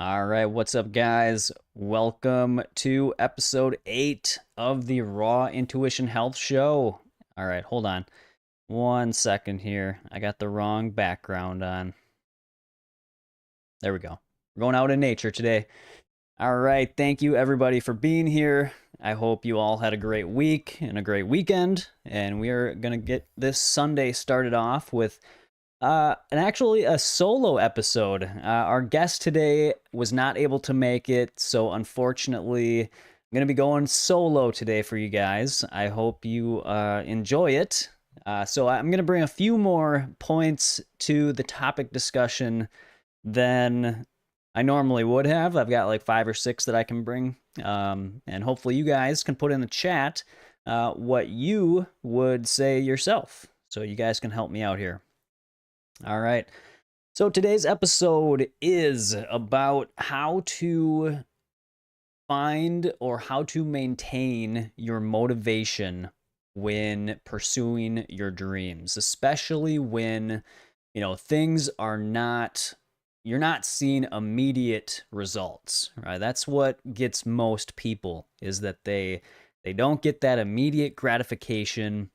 All right, what's up, guys? Welcome to episode 8 of the Raw Intuition Health Show. All right, hold on 1 second here. I got the wrong background on. There we go. We're going out in nature today. All right, thank you everybody for being here. I hope you all had a great week and a great weekend. And we are going to get this Sunday started off with and actually a solo episode. Our guest today was not able to make it, so unfortunately, I'm going to be going solo today for you guys. I hope you enjoy it. So I'm going to bring a few more points to the topic discussion than I normally would have. I've got like 5 or 6 that I can bring, and hopefully you guys can put in the chat what you would say yourself, so you guys can help me out here. All right. So today's episode is about how to find or how to maintain your motivation when pursuing your dreams, especially when, things are not, you're not seeing immediate results, right? That's what gets most people, is that they don't get that immediate gratification.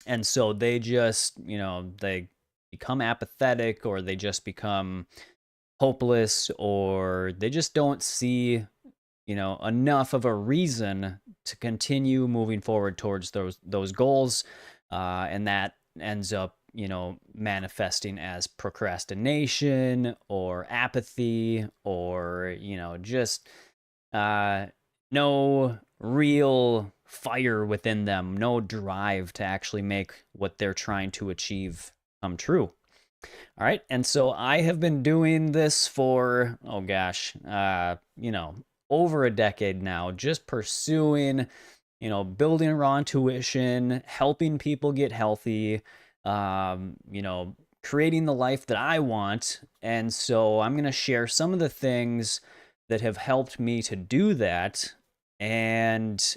And so they just, they become apathetic, or they just become hopeless, or they just don't see, enough of a reason to continue moving forward towards those goals. And that ends up, manifesting as procrastination or apathy, or, just no real fire within them, no drive to actually make what they're trying to achieve come true. All right. And so I have been doing this for, oh gosh, over a decade now, just pursuing, building raw intuition, helping people get healthy, creating the life that I want. And so I'm going to share some of the things that have helped me to do that, and,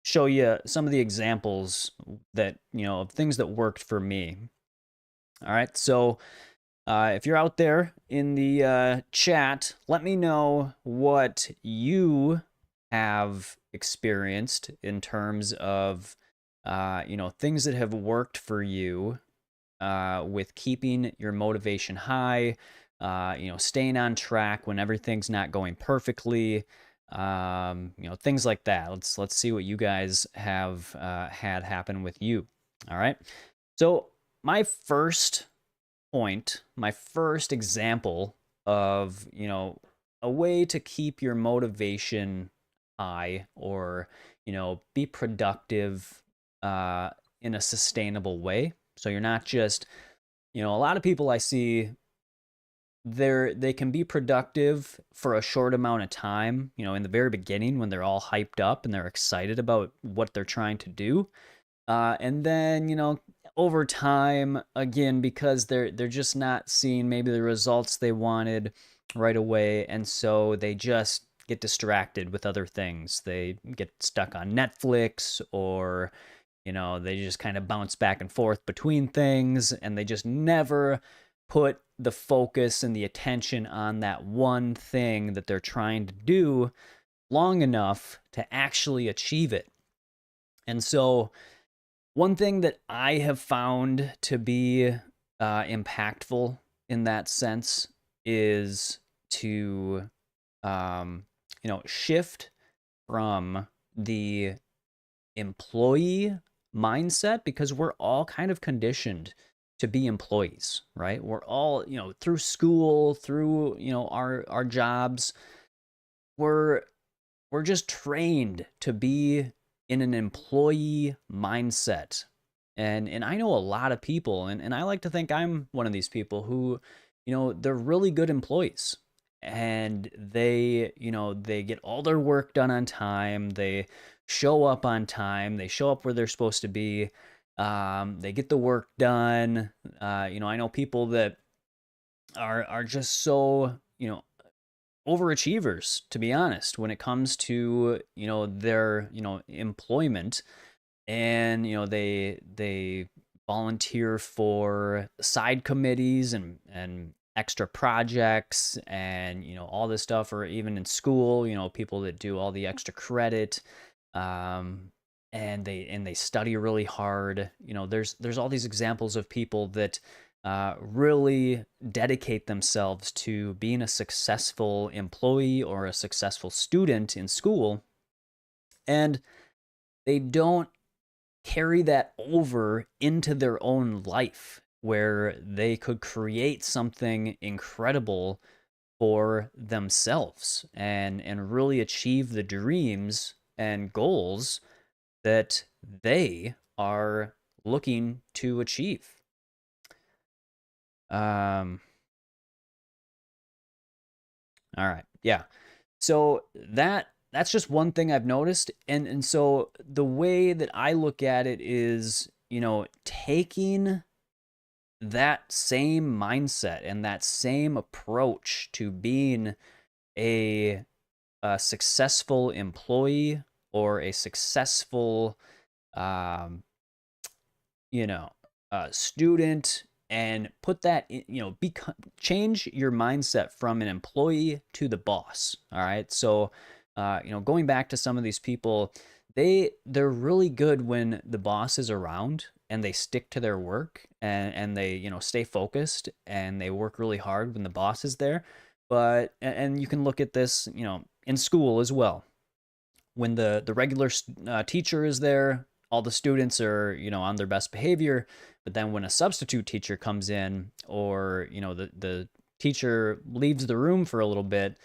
show you some of the examples that, of things that worked for me. All right. So if you're out there in the chat, let me know what you have experienced in terms of, things that have worked for you with keeping your motivation high, staying on track when everything's not going perfectly, things like that. Let's see what you guys have had happen with you. All right. So my first point, my first example of, a way to keep your motivation high, or, be productive in a sustainable way. So you're not just, a lot of people I see, they can be productive for a short amount of time, in the very beginning when they're all hyped up and they're excited about what they're trying to do. And then, over time, again, because they're just not seeing maybe the results they wanted right away, and so they just get distracted with other things. They get stuck on Netflix, or, they just kind of bounce back and forth between things, and they just never put the focus and the attention on that one thing that they're trying to do long enough to actually achieve it. And so one thing that I have found to be impactful in that sense is to, shift from the employee mindset, because we're all kind of conditioned to be employees, right? We're all, through school, through, our jobs, we're just trained to be in an employee mindset. And I know a lot of people, and I like to think I'm one of these people who, they're really good employees, and they get all their work done on time. They show up on time. They show up where they're supposed to be. They get the work done. I know people that are just so, overachievers, to be honest, when it comes to, their, employment. And, they volunteer for side committees and extra projects and all this stuff, or even in school, people that do all the extra credit, um, and they study really hard. There's all these examples of people that really dedicate themselves to being a successful employee or a successful student in school, and they don't carry that over into their own life where they could create something incredible for themselves and really achieve the dreams and goals that they are looking to achieve. All right. Yeah. So that's just one thing I've noticed. And so the way that I look at it is, taking that same mindset and that same approach to being a, a successful employee or a successful um, student, and put that in, change your mindset from an employee to the boss. All right. So, going back to some of these people, they're really good when the boss is around and they stick to their work, and they, stay focused and they work really hard when the boss is there. But, and you can look at this, in school as well. When the regular teacher is there, all the students are, on their best behavior. But then when a substitute teacher comes in, or, the teacher leaves the room for a little bit,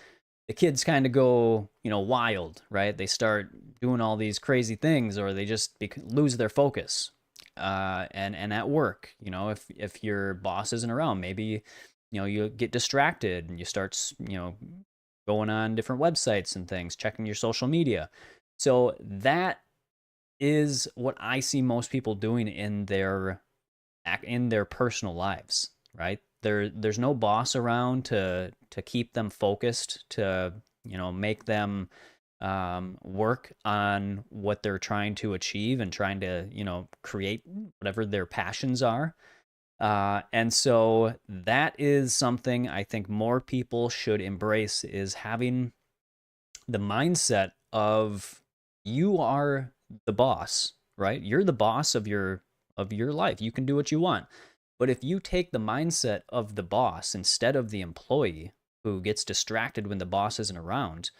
the kids kind of go, wild, right? They start doing all these crazy things, or they just lose their focus. And at work, if your boss isn't around, maybe, you get distracted and you start, going on different websites and things, checking your social media. So that is what I see most people doing in their personal lives, right? There's no boss around to keep them focused, to make them work on what they're trying to achieve and trying to create whatever their passions are. And so that is something I think more people should embrace, is having the mindset of, you are the boss, right? You're the boss of your life. You can do what you want. But if you take the mindset of the boss instead of the employee who gets distracted when the boss isn't around,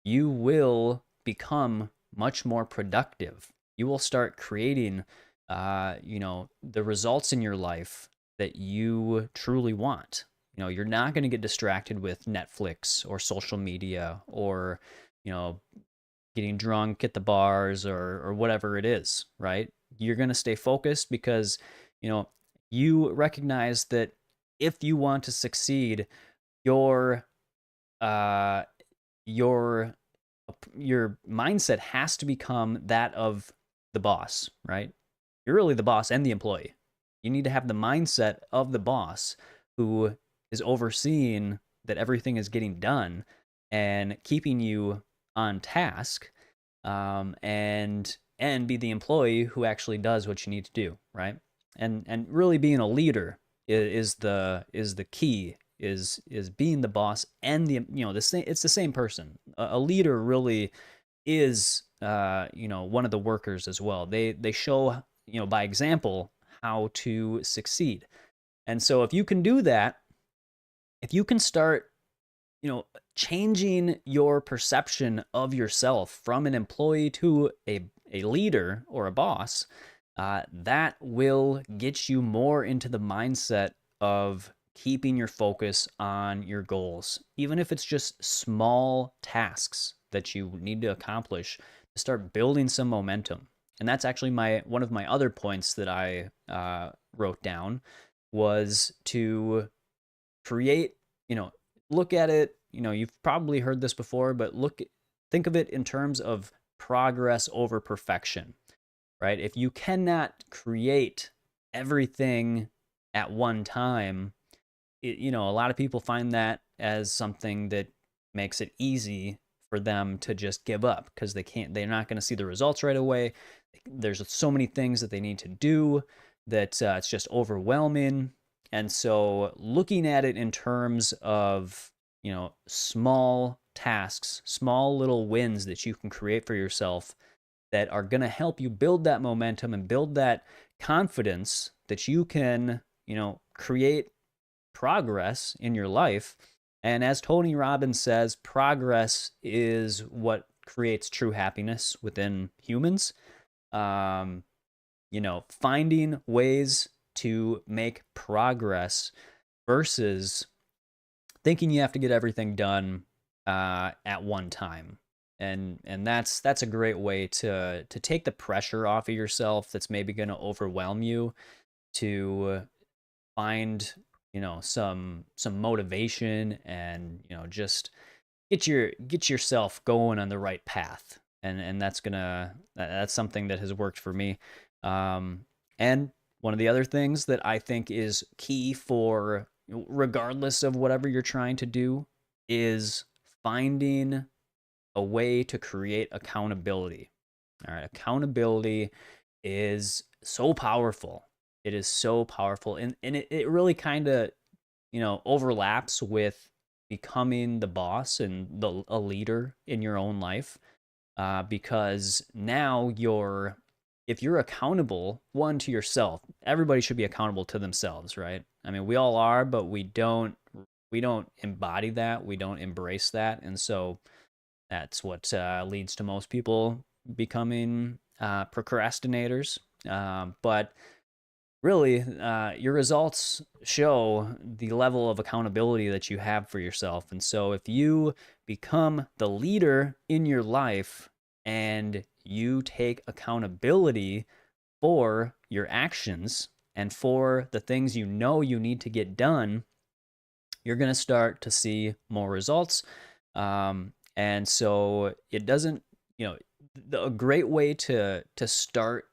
you will become much more productive. You will start creating the results in your life that you truly want. You're not going to get distracted with Netflix or social media, or getting drunk at the bars, or whatever it is, right? You're going to stay focused because you recognize that if you want to succeed, your uh your your mindset has to become that of the boss, right? You're really the boss and the employee. You need to have the mindset of the boss, who is overseeing that everything is getting done and keeping you on task, and be the employee who actually does what you need to do, right? And really being a leader is the key, is being the boss and the same. It's the same person. A leader really is one of the workers as well. They show by example how to succeed. And so if you can do that, if you can start changing your perception of yourself from an employee to a leader or a boss, that will get you more into the mindset of keeping your focus on your goals, even if it's just small tasks that you need to accomplish, to start building some momentum. And that's actually one of my other points that I wrote down, was to create, look at it, you've probably heard this before, but think of it in terms of progress over perfection, right? If you cannot create everything at one time, a lot of people find that as something that makes it easy for them to just give up, because they're not going to see the results right away. There's so many things that they need to do that it's just overwhelming. And so looking at it in terms of, small tasks, small little wins that you can create for yourself that are going to help you build that momentum and build that confidence that you can, create progress in your life. And as Tony Robbins says, progress is what creates true happiness within humans. Um, finding ways to make progress versus thinking you have to get everything done at one time. And that's a great way to take the pressure off of yourself that's maybe going to overwhelm you, to find some motivation and just get yourself going on the right path. And that's something that has worked for me. And one of the other things that I think is key for regardless of whatever you're trying to do is finding a way to create accountability. All right, accountability is so powerful. It is so powerful. And it really kind of, overlaps with becoming the boss and a leader in your own life. Because now if you're accountable, one, to yourself, everybody should be accountable to themselves, right? I mean, we all are, but we don't embody that. We don't embrace that. And so that's what leads to most people becoming procrastinators. But really, your results show the level of accountability that you have for yourself. And so if you become the leader in your life and you take accountability for your actions and for the things you know you need to get done, you're going to start to see more results. And so it doesn't, a great way to start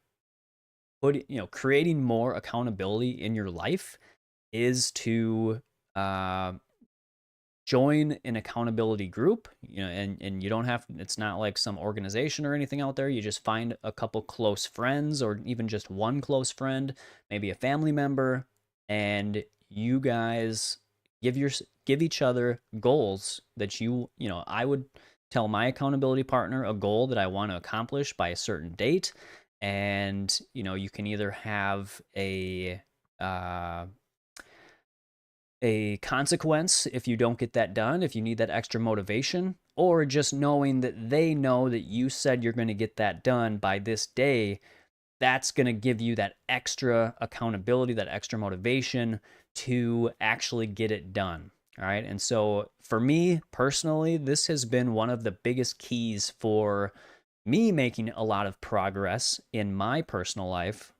creating more accountability in your life is to join an accountability group, and you don't have, it's not like some organization or anything out there. You just find a couple close friends or even just one close friend, maybe a family member, and you guys give each other goals that I would tell my accountability partner a goal that I want to accomplish by a certain date. And you can either have a consequence if you don't get that done, if you need that extra motivation, or just knowing that they know that you said you're going to get that done by this day. That's going to give you that extra accountability, that extra motivation to actually get it done. All right. And so for me personally, this has been one of the biggest keys for me making a lot of progress in my personal life.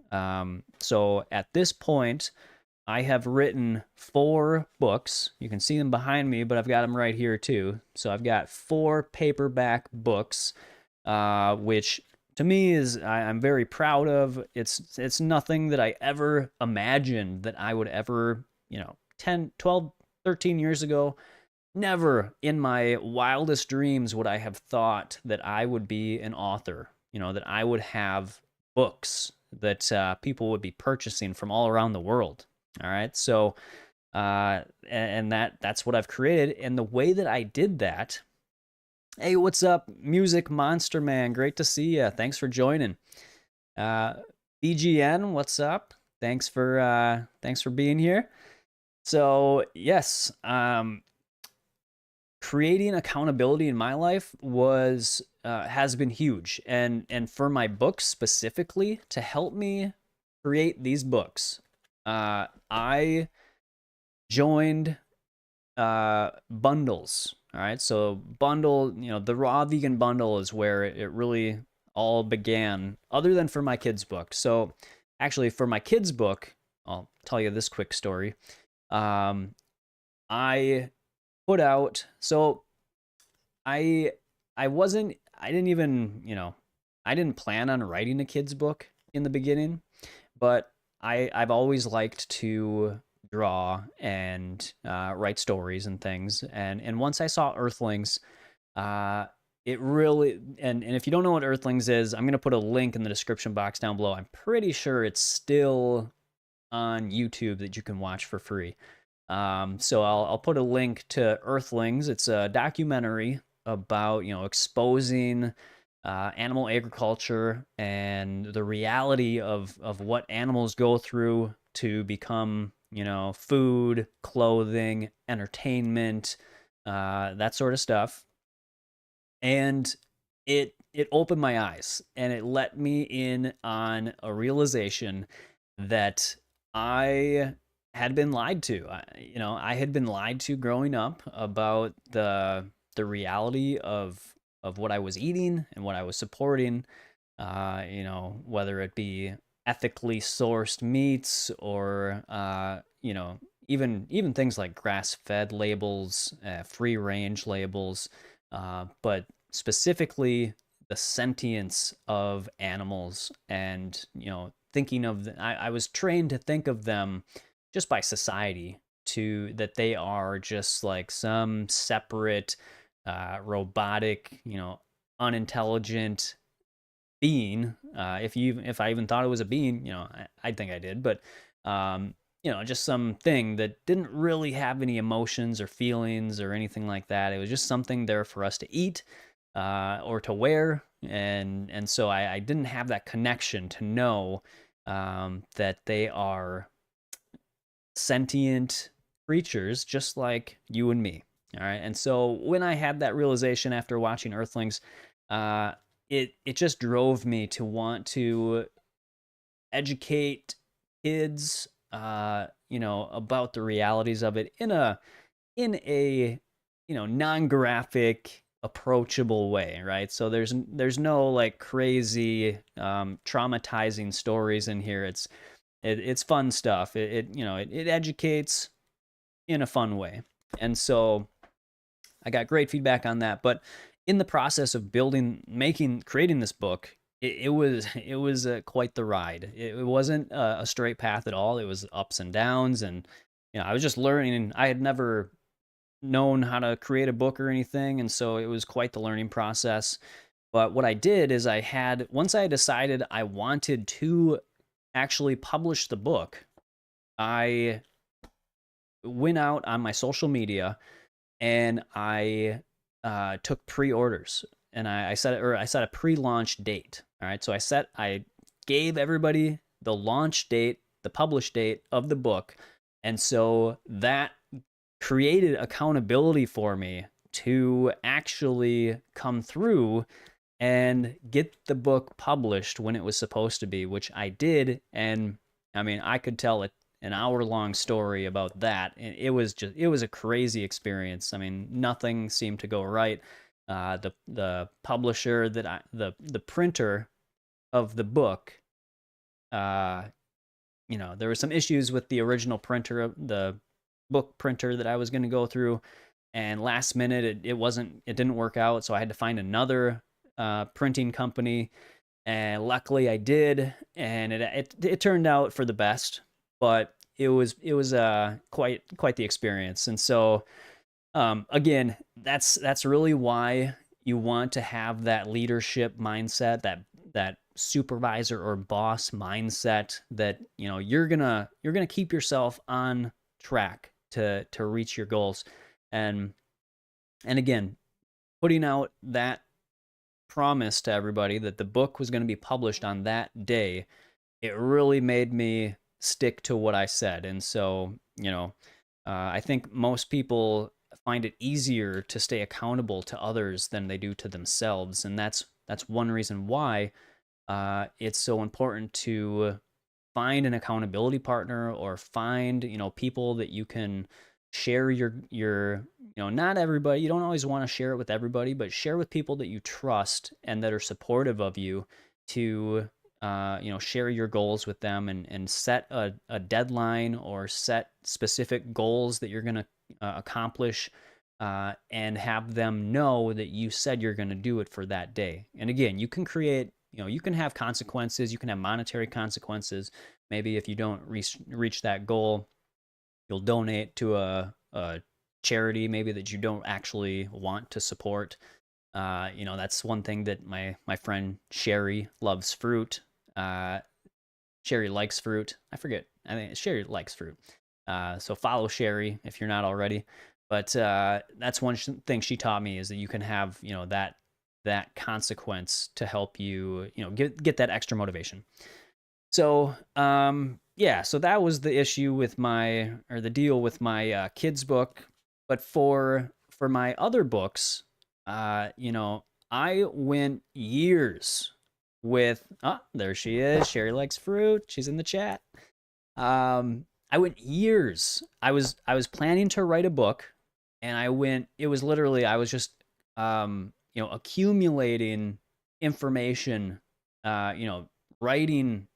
So at this point, I have written 4 books. You can see them behind me, but I've got them right here too. So I've got 4 paperback books, which to me I'm very proud of. It's nothing that I ever imagined that I would ever, 10, 12, 13 years ago. Never in my wildest dreams would I have thought that I would be an author, that I would have books that people would be purchasing from all around the world. All right. So, and that's what I've created. And the way that I did that, hey, what's up, Music Monster Man? Great to see you. Thanks for joining. BGN, what's up? Thanks for being here. So yes, creating accountability in my life has been huge, and for my books specifically to help me create these books, I joined bundles. All right, so bundle, the raw vegan bundle is where it really all began, other than for my kids' book. So actually, for my kids' book, I'll tell you this quick story. I put out, so I didn't even, I didn't plan on writing a kids book in the beginning, but I've always liked to draw and write stories and things. And once I saw Earthlings, it really, and if you don't know what Earthlings is, I'm going to put a link in the description box down below. I'm pretty sure it's still on YouTube that you can watch for free. So I'll put a link to Earthlings. It's a documentary about, exposing animal agriculture and the reality of what animals go through to become, food, clothing, entertainment, that sort of stuff. And it opened my eyes, and it let me in on a realization that I had been lied to. I had been lied to growing up about the reality of what I was eating and what I was supporting. Whether it be ethically sourced meats or even things like grass-fed labels, free range labels, but specifically the sentience of animals, and thinking of I was trained to think of them just by society to that they are just like some separate robotic, unintelligent being. If I even thought it was a being, I think I did, but just something that didn't really have any emotions or feelings or anything like that. It was just something there for us to eat or to wear, and so I didn't have that connection to know that they are sentient creatures just like you and me. All right. And so when I had that realization after watching Earthlings, uh, it just drove me to want to educate kids, about the realities of it in a non-graphic, approachable way, right? So there's no like crazy, traumatizing stories in here. It's fun stuff. It educates in a fun way, and so I got great feedback on that. But in the process of creating this book, it was quite the ride. It wasn't a straight path at all. It was ups and downs, and I was just learning. I had never known how to create a book or anything, and so it was quite the learning process. But what I did is once I decided I wanted to actually publish the book, I went out on my social media and I took pre-orders, and I set a pre-launch date. All right, so I gave everybody the launch date, the publish date of the book, and so that created accountability for me to actually come through and get the book published when it was supposed to be, which I did. And I mean, I could tell an hour long story about that. And it was a crazy experience. I mean, nothing seemed to go right. The publisher the printer of the book, uh, there were some issues with the original printer of the book printer that I was going to go through. And last minute, it didn't work out. So I had to find another printing company, and luckily I did, and it turned out for the best. But it was quite the experience. And so again, that's really why you want to have that leadership mindset, that supervisor or boss mindset, that you're gonna keep yourself on track to reach your goals. And and again, putting out that promise to everybody that the book was going to be published on that day, it really made me stick to what I said. And so, I think most people find it easier to stay accountable to others than they do to themselves, and that's one reason why it's so important to find an accountability partner, or find people that you can share your not everybody, you don't always want to share it with everybody, but share with people that you trust and that are supportive of you, to share your goals with them, and set a deadline, or set specific goals that you're going to accomplish, and have them know that you said you're going to do it for that day. And again, you can have consequences, you can have monetary consequences. Maybe if you don't reach that goal, you'll donate to a charity maybe that you don't actually want to support. That's one thing that my friend Sherry loves fruit. Sherry likes fruit. I forget I think Sherry likes fruit. So follow Sherry if you're not already. But that's one thing she taught me, is that you can have, that consequence to help you, get that extra motivation. So, yeah, so that was the issue with the deal with my kids book. But for my other books, I went years with, there she is. Sherry likes fruit. She's in the chat. I went years. I was planning to write a book, and it was literally, I was just, accumulating information, writing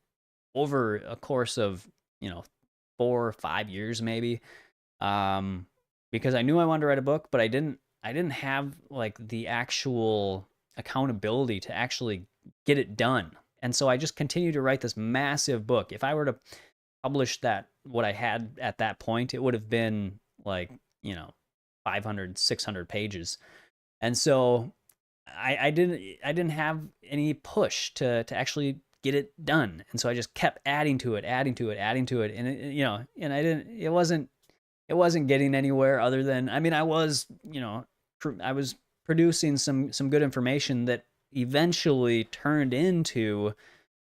over a course of, 4 or 5 years maybe, um, because I knew I wanted to write a book, but I didn't have like the actual accountability to actually get it done. And so I just continued to write this massive book. If I were to publish that, what I had at that point, it would have been like, 500, 600 pages. And so I didn't have any push to actually get it done. And so I just kept adding to it, adding to it, adding to it. And and it wasn't getting anywhere, other than, I mean, I was producing some good information that eventually turned into,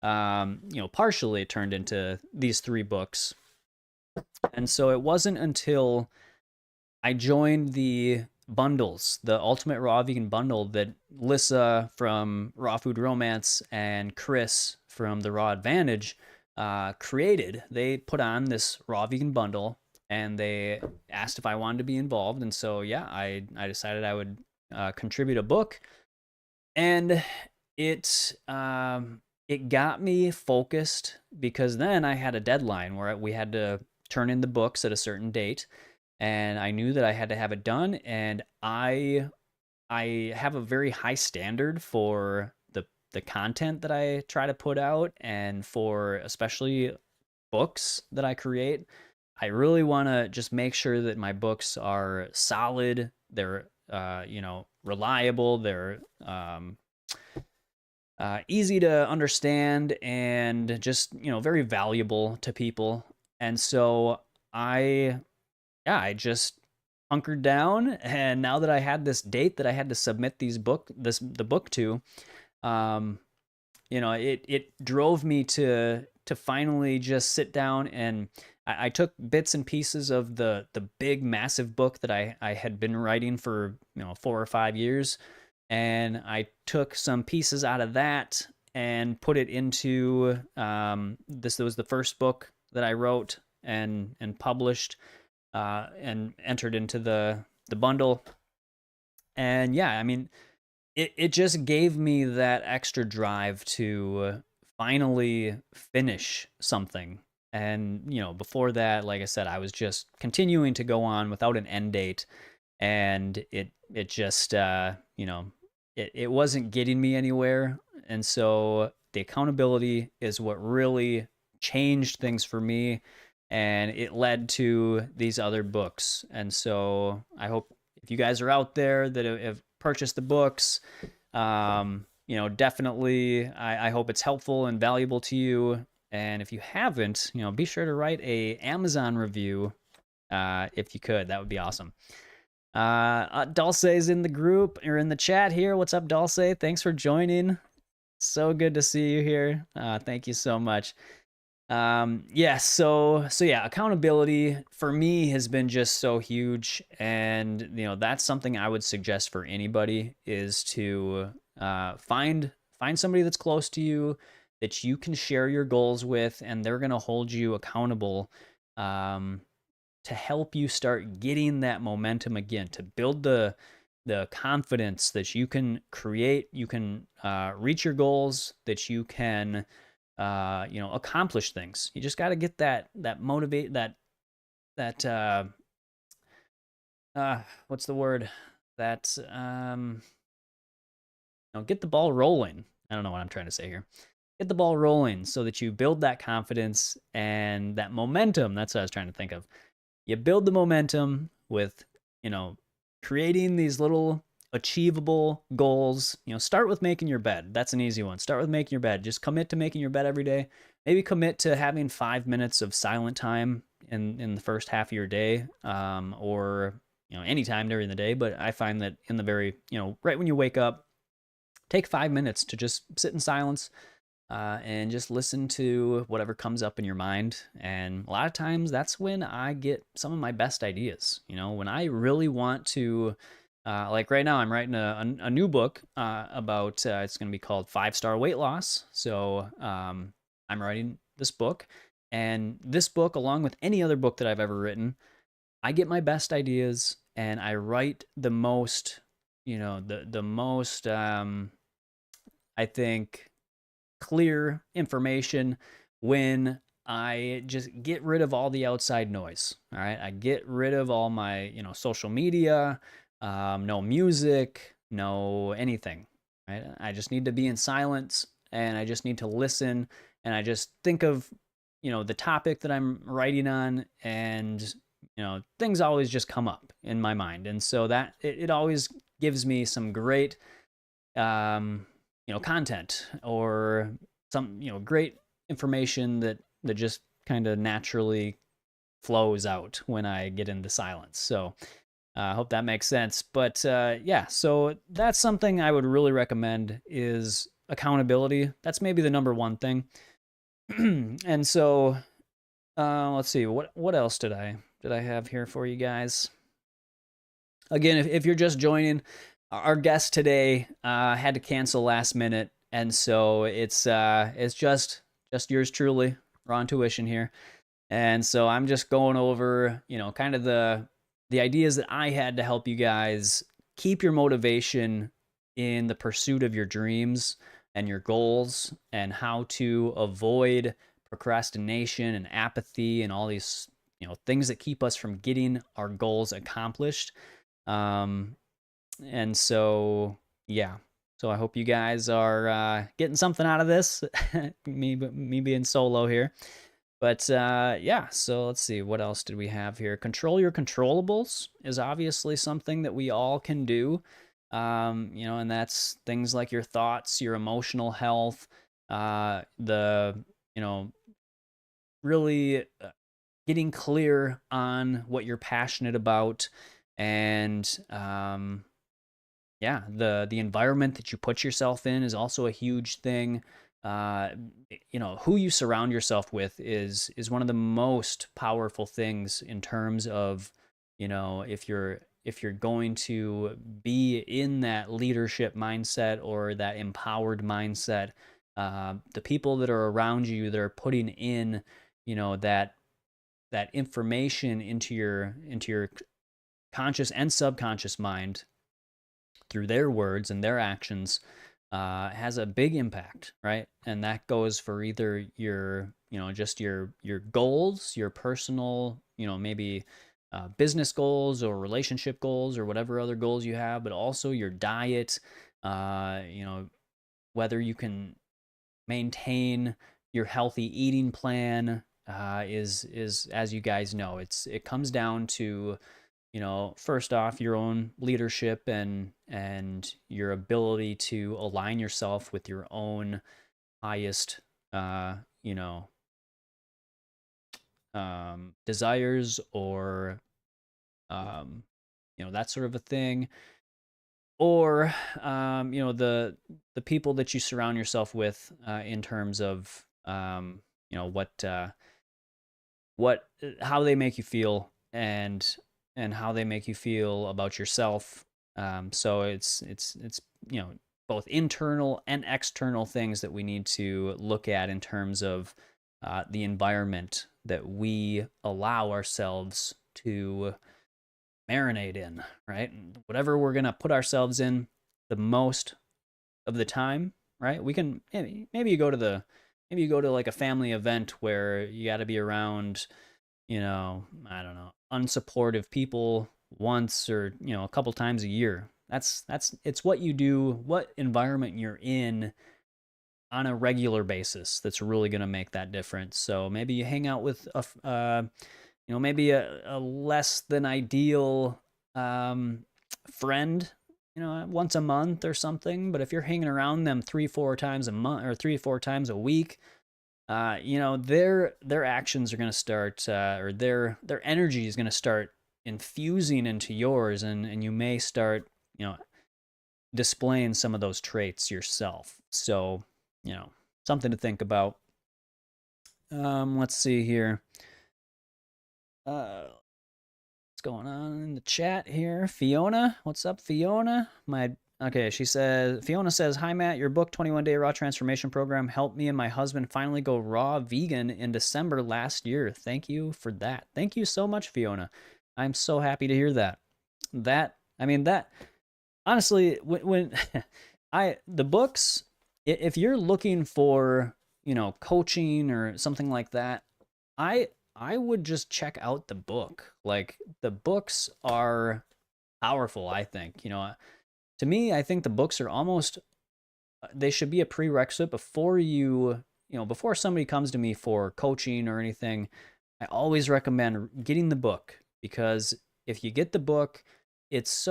partially turned into these 3 books. And so it wasn't until I joined the bundles, the Ultimate Raw Vegan Bundle, that Lissa from Raw Food Romance and Chris from the Raw Advantage created. They put on this Raw Vegan Bundle, and they asked if I wanted to be involved. And so, yeah, I decided I would contribute a book. And it got me focused, because then I had a deadline where we had to turn in the books at a certain date, and I knew that I had to have it done. And I have a very high standard for the content that I try to put out, and for especially books that I create. I really want to just make sure that my books are solid, they're reliable, they're easy to understand, and just, very valuable to people. And so I just hunkered down, and now that I had this date that I had to submit the book to, um, it drove me to finally just sit down, and I took bits and pieces of the big massive book that I had been writing for 4 or 5 years, and I took some pieces out of that and put it into, this was the first book that I wrote and published, and entered into the bundle. And yeah, I mean, it just gave me that extra drive to finally finish something. And before that, like I said, I was just continuing to go on without an end date, and it just it wasn't getting me anywhere. And so the accountability is what really changed things for me, and it led to these other books. And so I hope, if you guys are out there that have purchased the books, definitely, I hope it's helpful and valuable to you. And if you haven't, be sure to write a Amazon review, if you could. That would be awesome. Dulce's in the group, or in the chat here. What's up, Dulce? Thanks for joining. So good to see you here. Thank you so much. Yeah, so yeah, accountability for me has been just so huge. And that's something I would suggest for anybody, is to find somebody that's close to you, that you can share your goals with, and they're going to hold you accountable, to help you start getting that momentum again, to build the confidence that you can create, you can reach your goals, that you can accomplish things. You just got to get that motivate, that what's the word, that get the ball rolling. I don't know what I'm trying to say here. Get the ball rolling, so that you build that confidence and that momentum. That's what I was trying to think of. You build the momentum with, creating these little achievable goals. Start with making your bed. That's an easy one. Start with making your bed. Just commit to making your bed every day. Maybe commit to having 5 minutes of silent time in the first half of your day, or anytime during the day. But I find that in the very right when you wake up, take 5 minutes to just sit in silence, and just listen to whatever comes up in your mind. And a lot of times that's when I get some of my best ideas. When I really want to, like right now, I'm writing a new book about, it's going to be called 5 Star Weight Loss. So I'm writing this book. And this book, along with any other book that I've ever written, I get my best ideas and I write the most, the most, I think, clear information when I just get rid of all the outside noise. All right. I get rid of all my, social media, no music, no anything. Right. I just need to be in silence and I just need to listen and I just think of, the topic that I'm writing on, and, things always just come up in my mind. And so that it always gives me some great, content, or some, great information that just kind of naturally flows out when I get into silence. So I hope that makes sense. But yeah, so that's something I would really recommend is accountability. That's maybe the number one thing. And so let's see, what else did I have here for you guys? Again, if you're just joining, our guest today had to cancel last minute, and so it's just yours truly, Raw Intuition here. And so I'm just going over, kind of the ideas that I had to help you guys keep your motivation in the pursuit of your dreams and your goals, and how to avoid procrastination and apathy and all these, things that keep us from getting our goals accomplished. Um, and so, yeah. So I hope you guys are getting something out of this. me being solo here. But yeah, so let's see. What else did we have here? Control your controllables is obviously something that we all can do. And that's things like your thoughts, your emotional health, the, really getting clear on what you're passionate about, and yeah, the environment that you put yourself in is also a huge thing. Uh, who you surround yourself with is one of the most powerful things in terms of, if you're going to be in that leadership mindset or that empowered mindset, the people that are around you that are putting in, that information into your conscious and subconscious mind through their words and their actions, has a big impact, right? And that goes for either your, just your goals, your personal, maybe business goals or relationship goals or whatever other goals you have, but also your diet, whether you can maintain your healthy eating plan, is as you guys know, it comes down to, first off, your own leadership and your ability to align yourself with your own highest, uh, you know, desires, or um, that sort of a thing, or the people that you surround yourself with, in terms of, what how they make you feel, and how they make you feel about yourself. So it's both internal and external things that we need to look at in terms of the environment that we allow ourselves to marinate in, right? Whatever we're gonna put ourselves in the most of the time, right? We can, maybe you go to like a family event where you got to be around, I don't know, unsupportive people once, or, a couple times a year. It's what you do, what environment you're in on a regular basis that's really going to make that difference. So maybe you hang out with maybe a less than ideal friend once a month or something. But if you're hanging around them 3-4 times a month or 3-4 times a week, their actions are going to start, or their energy is going to start infusing into yours, and you may start, displaying some of those traits yourself. So, something to think about. Let's see here. What's going on in the chat here? Fiona, what's up, Fiona? Fiona says, "Hi Matt, your book 21-Day Raw Transformation Program helped me and my husband finally go raw vegan in December last year. Thank you for that." Thank you so much, Fiona. I'm so happy to hear that. That honestly, when the books, if you're looking for, coaching or something like that, I would just check out the book. Like, the books are powerful, I think. To me, I think the books are almost, they should be a prerequisite before before somebody comes to me for coaching or anything. I always recommend getting the book, because if you get the book, it's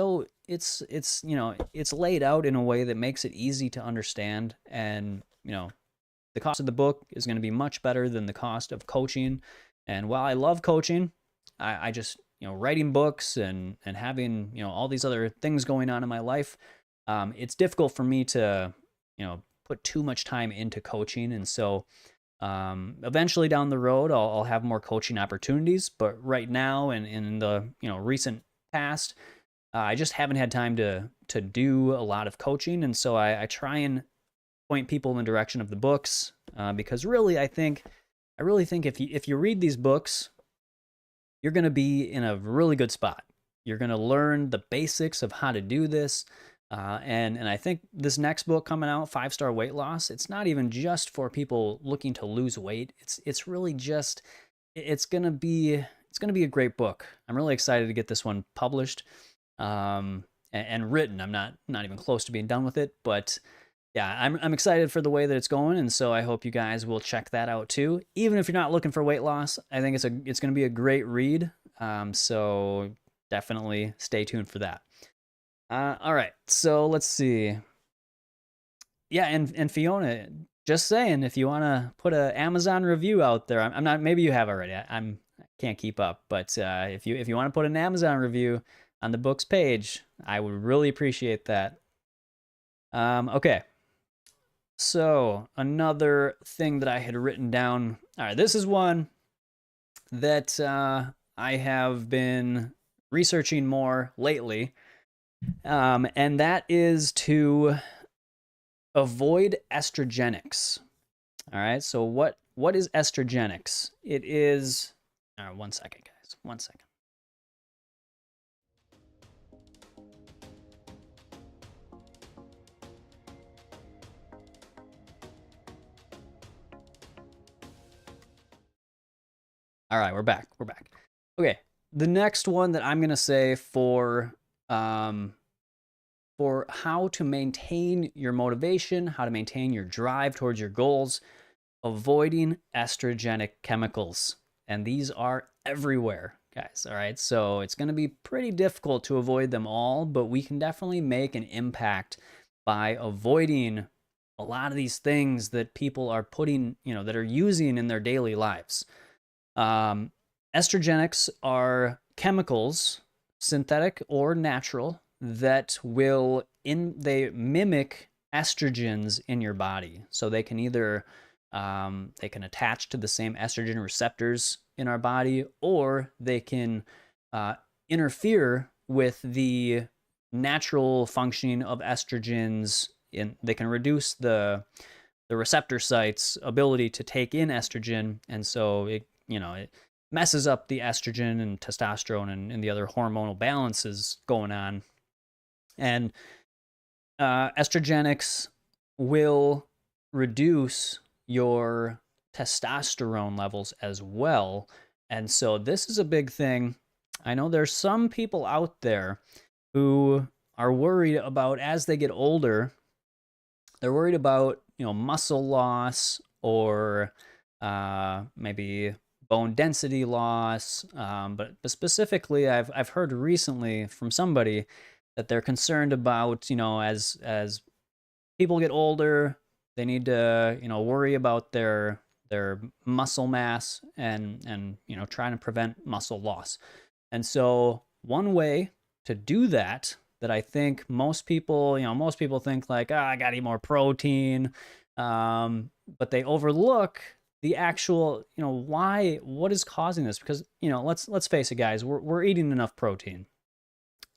laid out in a way that makes it easy to understand, and the cost of the book is going to be much better than the cost of coaching. And while I love coaching, I just, writing books and having, all these other things going on in my life, it's difficult for me to, put too much time into coaching. And so eventually down the road, I'll have more coaching opportunities. But right now, and in the, recent past, I just haven't had time to do a lot of coaching. And so I try and point people in the direction of the books, because really, I really think if you read these books, you're going to be in a really good spot. You're going to learn the basics of how to do this. And I think this next book coming out, 5-Star Weight Loss, it's not even just for people looking to lose weight. It's really just, it's going to be a great book. I'm really excited to get this one published, and written. I'm not even close to being done with it, but yeah, I'm excited for the way that it's going, and so I hope you guys will check that out too. Even if you're not looking for weight loss, I think it's going to be a great read. So definitely stay tuned for that. All right, so let's see. Yeah, and Fiona, just saying, if you want to put an Amazon review out there, I'm not. Maybe you have already. I can't keep up, but if you want to put an Amazon review on the book's page, I would really appreciate that. Okay. So another thing that I had written down. All right, this is one that I have been researching more lately, and that is to avoid estrogenics. All right, so what is estrogenics? It is. All right, 1 second, guys. 1 second. All right, we're back. Okay, the next one that I'm gonna say for how to maintain your motivation, how to maintain your drive towards your goals, avoiding estrogenic chemicals. And these are everywhere, guys. All right, so it's gonna be pretty difficult to avoid them all, but we can definitely make an impact by avoiding a lot of these things that people are putting, that are using in their daily lives. Estrogenics are chemicals, synthetic or natural, that they mimic estrogens in your body. So they can either they can attach to the same estrogen receptors in our body, or they can interfere with the natural functioning of estrogens. They can reduce the receptor site's ability to take in estrogen, and so it messes up the estrogen and testosterone and the other hormonal balances going on. And estrogenics will reduce your testosterone levels as well. And so this is a big thing. I know there's some people out there who are worried about, as they get older, they're worried about, muscle loss, or maybe bone density loss. But specifically, I've heard recently from somebody that they're concerned about, as people get older, they need to, worry about their muscle mass and trying to prevent muscle loss. And so one way to do that I think most people think like, I got to eat more protein, but they overlook the actual, what is causing this? Because let's face it, guys, we're eating enough protein.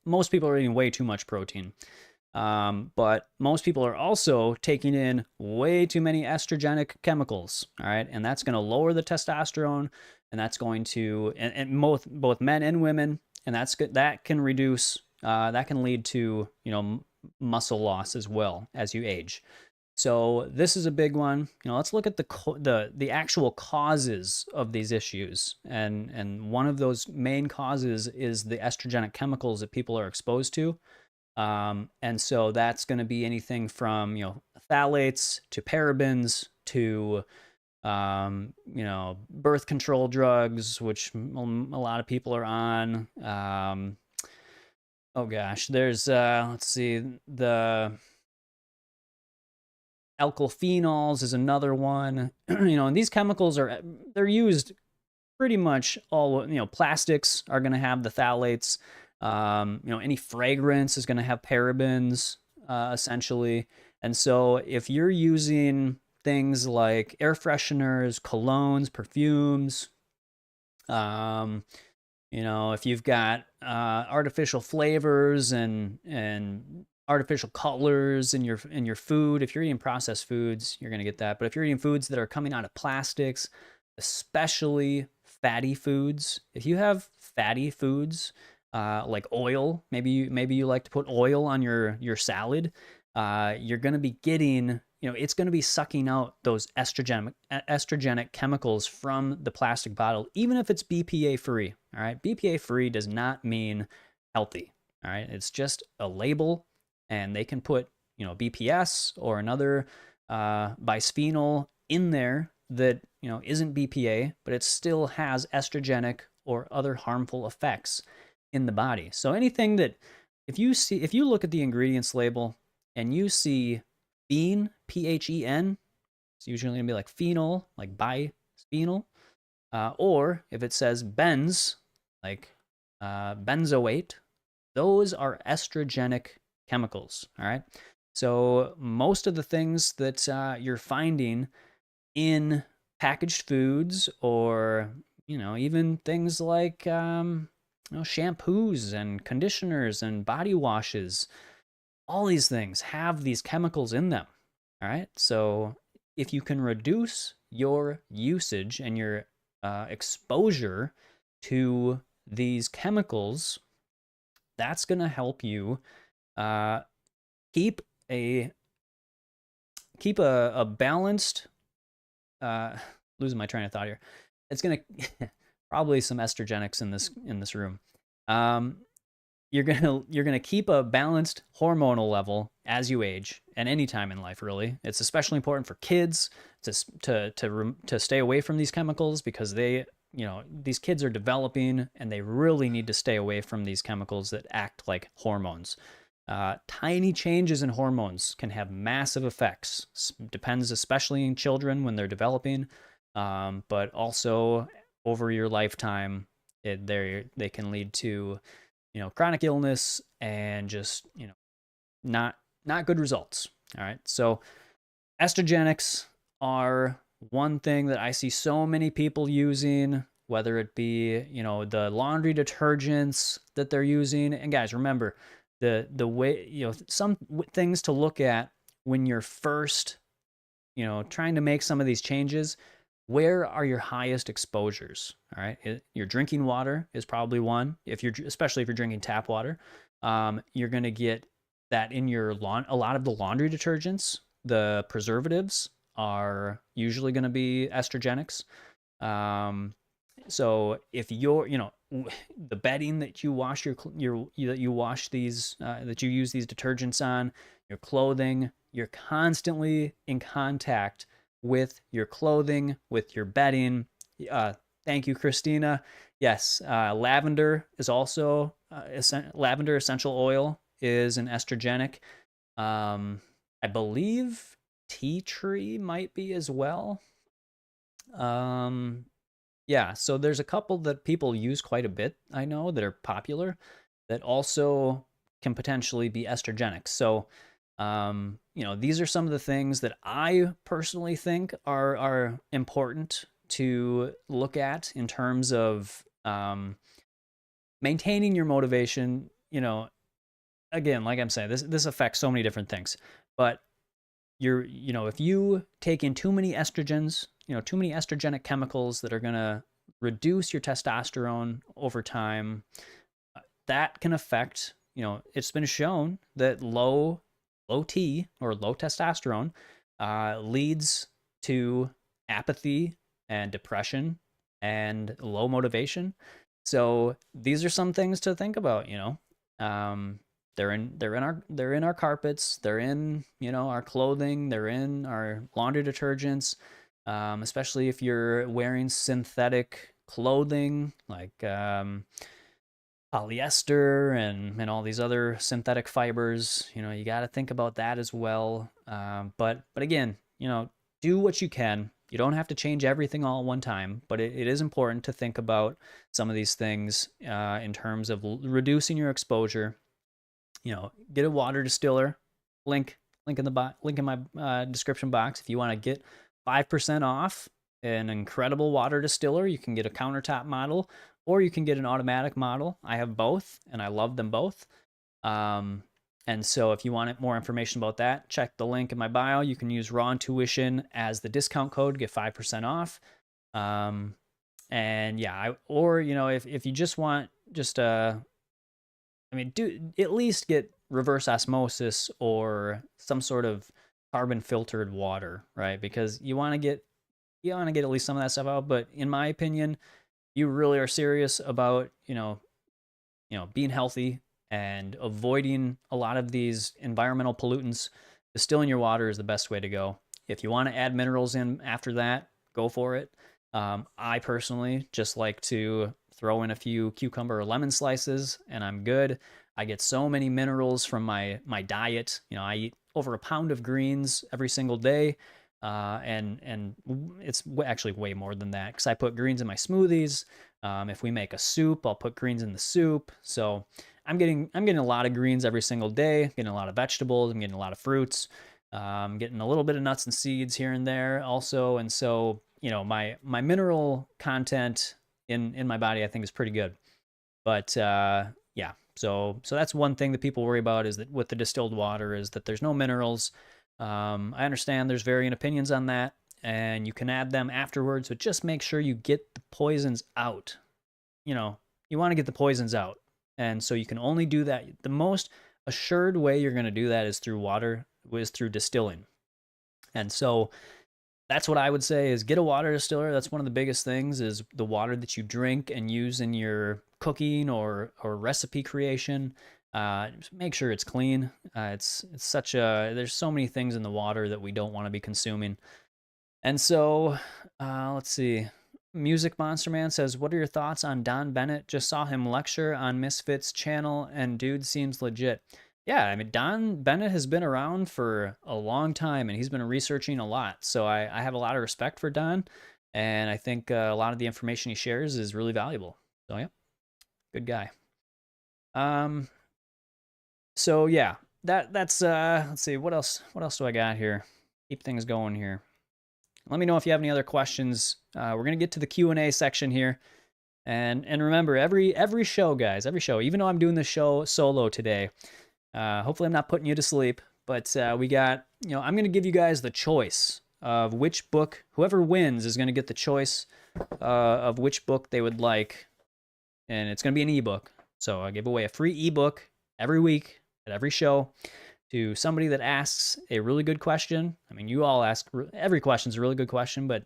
Most people are eating way too much protein. But most people are also taking in way too many estrogenic chemicals, all right? And that's going to lower the testosterone, and that's going to, and both men and women, and that can reduce, that can lead to, muscle loss as well as you age. So this is a big one. Let's look at the actual causes of these issues, and one of those main causes is the estrogenic chemicals that people are exposed to. And so that's going to be anything from, phthalates to parabens to, birth control drugs, which a lot of people are on. Oh gosh, there's, let's see, the alkyl phenols is another one. And these chemicals they're used pretty much all, plastics are going to have the phthalates. Any fragrance is going to have parabens, essentially. And so if you're using things like air fresheners, colognes, perfumes, if you've got artificial flavors and artificial colors in your food, if you're eating processed foods, you're going to get that. But if you're eating foods that are coming out of plastics, especially fatty foods, if you have fatty foods, like oil, maybe you like to put oil on your salad, you're going to be getting, it's going to be sucking out those estrogenic chemicals from the plastic bottle, even if it's BPA free. All right, BPA free does not mean healthy. All right, it's just a label, and they can put, BPS or another bisphenol in there that, isn't BPA, but it still has estrogenic or other harmful effects in the body. So anything that, if you look at the ingredients label and you see phen, PHEN, it's usually gonna be like phenol, like bisphenol, or if it says benz, like benzoate, those are estrogenic chemicals. All right. So most of the things that you're finding in packaged foods, or even things like shampoos and conditioners and body washes, all these things have these chemicals in them. All right. So if you can reduce your usage and your exposure to these chemicals, that's going to help you keep a balanced, losing my train of thought here. It's going to probably some estrogenics in this room. You're gonna keep a balanced hormonal level as you age, and any time in life, really. It's especially important for kids to stay away from these chemicals, because these kids are developing, and they really need to stay away from these chemicals that act like hormones. Tiny changes in hormones can have massive effects. Depends, especially in children when they're developing, but also over your lifetime, they can lead to chronic illness and just not good results. All right, so estrogenics are one thing that I see so many people using, whether it be the laundry detergents that they're using. And guys, remember the way, some things to look at when you're first trying to make some of these changes. Where are your highest exposures? All right, your drinking water is probably one. Especially if you're drinking tap water, you're going to get that in your a lot of the laundry detergents. The preservatives are usually going to be estrogenics. So if you're, the bedding that you wash that you wash these, that you use these detergents on, your clothing, you're constantly in contact with your clothing, with your bedding. Thank you, Christina. Yes, lavender is also lavender essential oil is an estrogenic. I believe tea tree might be as well. Yeah, so there's a couple that people use quite a bit, I know, that are popular that also can potentially be estrogenic. So, these are some of the things that I personally think are important to look at in terms of maintaining your motivation. Again, like I'm saying, this affects so many different things, but if you take in too many estrogens, too many estrogenic chemicals that are going to reduce your testosterone over time, that can affect, it's been shown that low T or low testosterone leads to apathy and depression and low motivation. So these are some things to think about. Um, they're in our carpets, they're in, our clothing, they're in our laundry detergents, especially if you're wearing synthetic clothing like polyester and all these other synthetic fibers. You got to think about that as well. But again, do what you can. You don't have to change everything all at one time, but it is important to think about some of these things in terms of reducing your exposure. Get a water distiller. Link in my description box if you want to get 5% off an incredible water distiller. You can get a countertop model or you can get an automatic model. I have both and I love them both. And so if you want more information about that, check the link in my bio. You can use Raw Intuition as the discount code, get 5% off. And yeah, if you just want do at least get reverse osmosis or some sort of carbon filtered water, right? Because you want to get at least some of that stuff out. But in my opinion, you really are serious about being healthy and avoiding a lot of these environmental pollutants. Distilling your water is the best way to go. If you want to add minerals in after that, go for it. I personally just like to throw in a few cucumber or lemon slices and I'm good. I get so many minerals from my diet. I eat over a pound of greens every single day. And it's actually way more than that because I put greens in my smoothies. If we make a soup, I'll put greens in the soup. So I'm getting a lot of greens every single day. I'm getting a lot of vegetables. I'm getting a lot of fruits. Getting a little bit of nuts and seeds here and there also. And so my mineral content in my body I think is pretty good. But yeah, so that's one thing that people worry about is that with the distilled water is that there's no minerals. I understand there's varying opinions on that, and you can add them afterwards, but just make sure you get the poisons out. You want to get the poisons out. And so you can only do that. The most assured way you're going to do that is through water, is through distilling. And so that's what I would say is get a water distiller. That's one of the biggest things is the water that you drink and use in your cooking or recipe creation. Just make sure it's clean. It's such there's so many things in the water that we don't want to be consuming. And so let's see. Music Monster Man says, what are your thoughts on Don Bennett? Just saw him lecture on Misfits channel and dude seems legit. Yeah, I mean, Don Bennett has been around for a long time and he's been researching a lot. So I have a lot of respect for Don. And I think a lot of the information he shares is really valuable. So yeah, good guy. So yeah, that's let's see, what else do I got here? Keep things going here. Let me know if you have any other questions. We're gonna get to the Q&A section here. And remember, every show, guys, every show, even though I'm doing the show solo today, hopefully I'm not putting you to sleep, but we got, I'm going to give you guys the choice of which book. Whoever wins is going to get the choice of which book they would like, and it's going to be an ebook. So I give away a free ebook every week at every show to somebody that asks a really good question. I mean, you all ask, every question's a really good question, but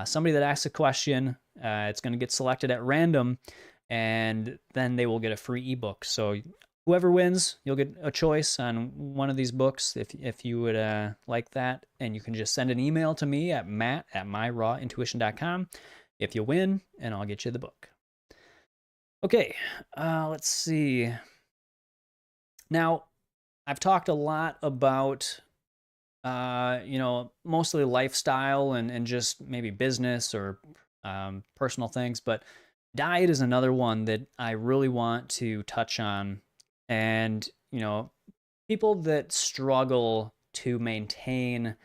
somebody that asks a question, it's going to get selected at random, and then they will get a free ebook. So whoever wins, you'll get a choice on one of these books if you would like that. And you can just send an email to me at matt@myrawintuition.com if you win, and I'll get you the book. Okay, let's see. Now, I've talked a lot about mostly lifestyle and just maybe business or personal things, but diet is another one that I really want to touch on. And, people that struggle to maintain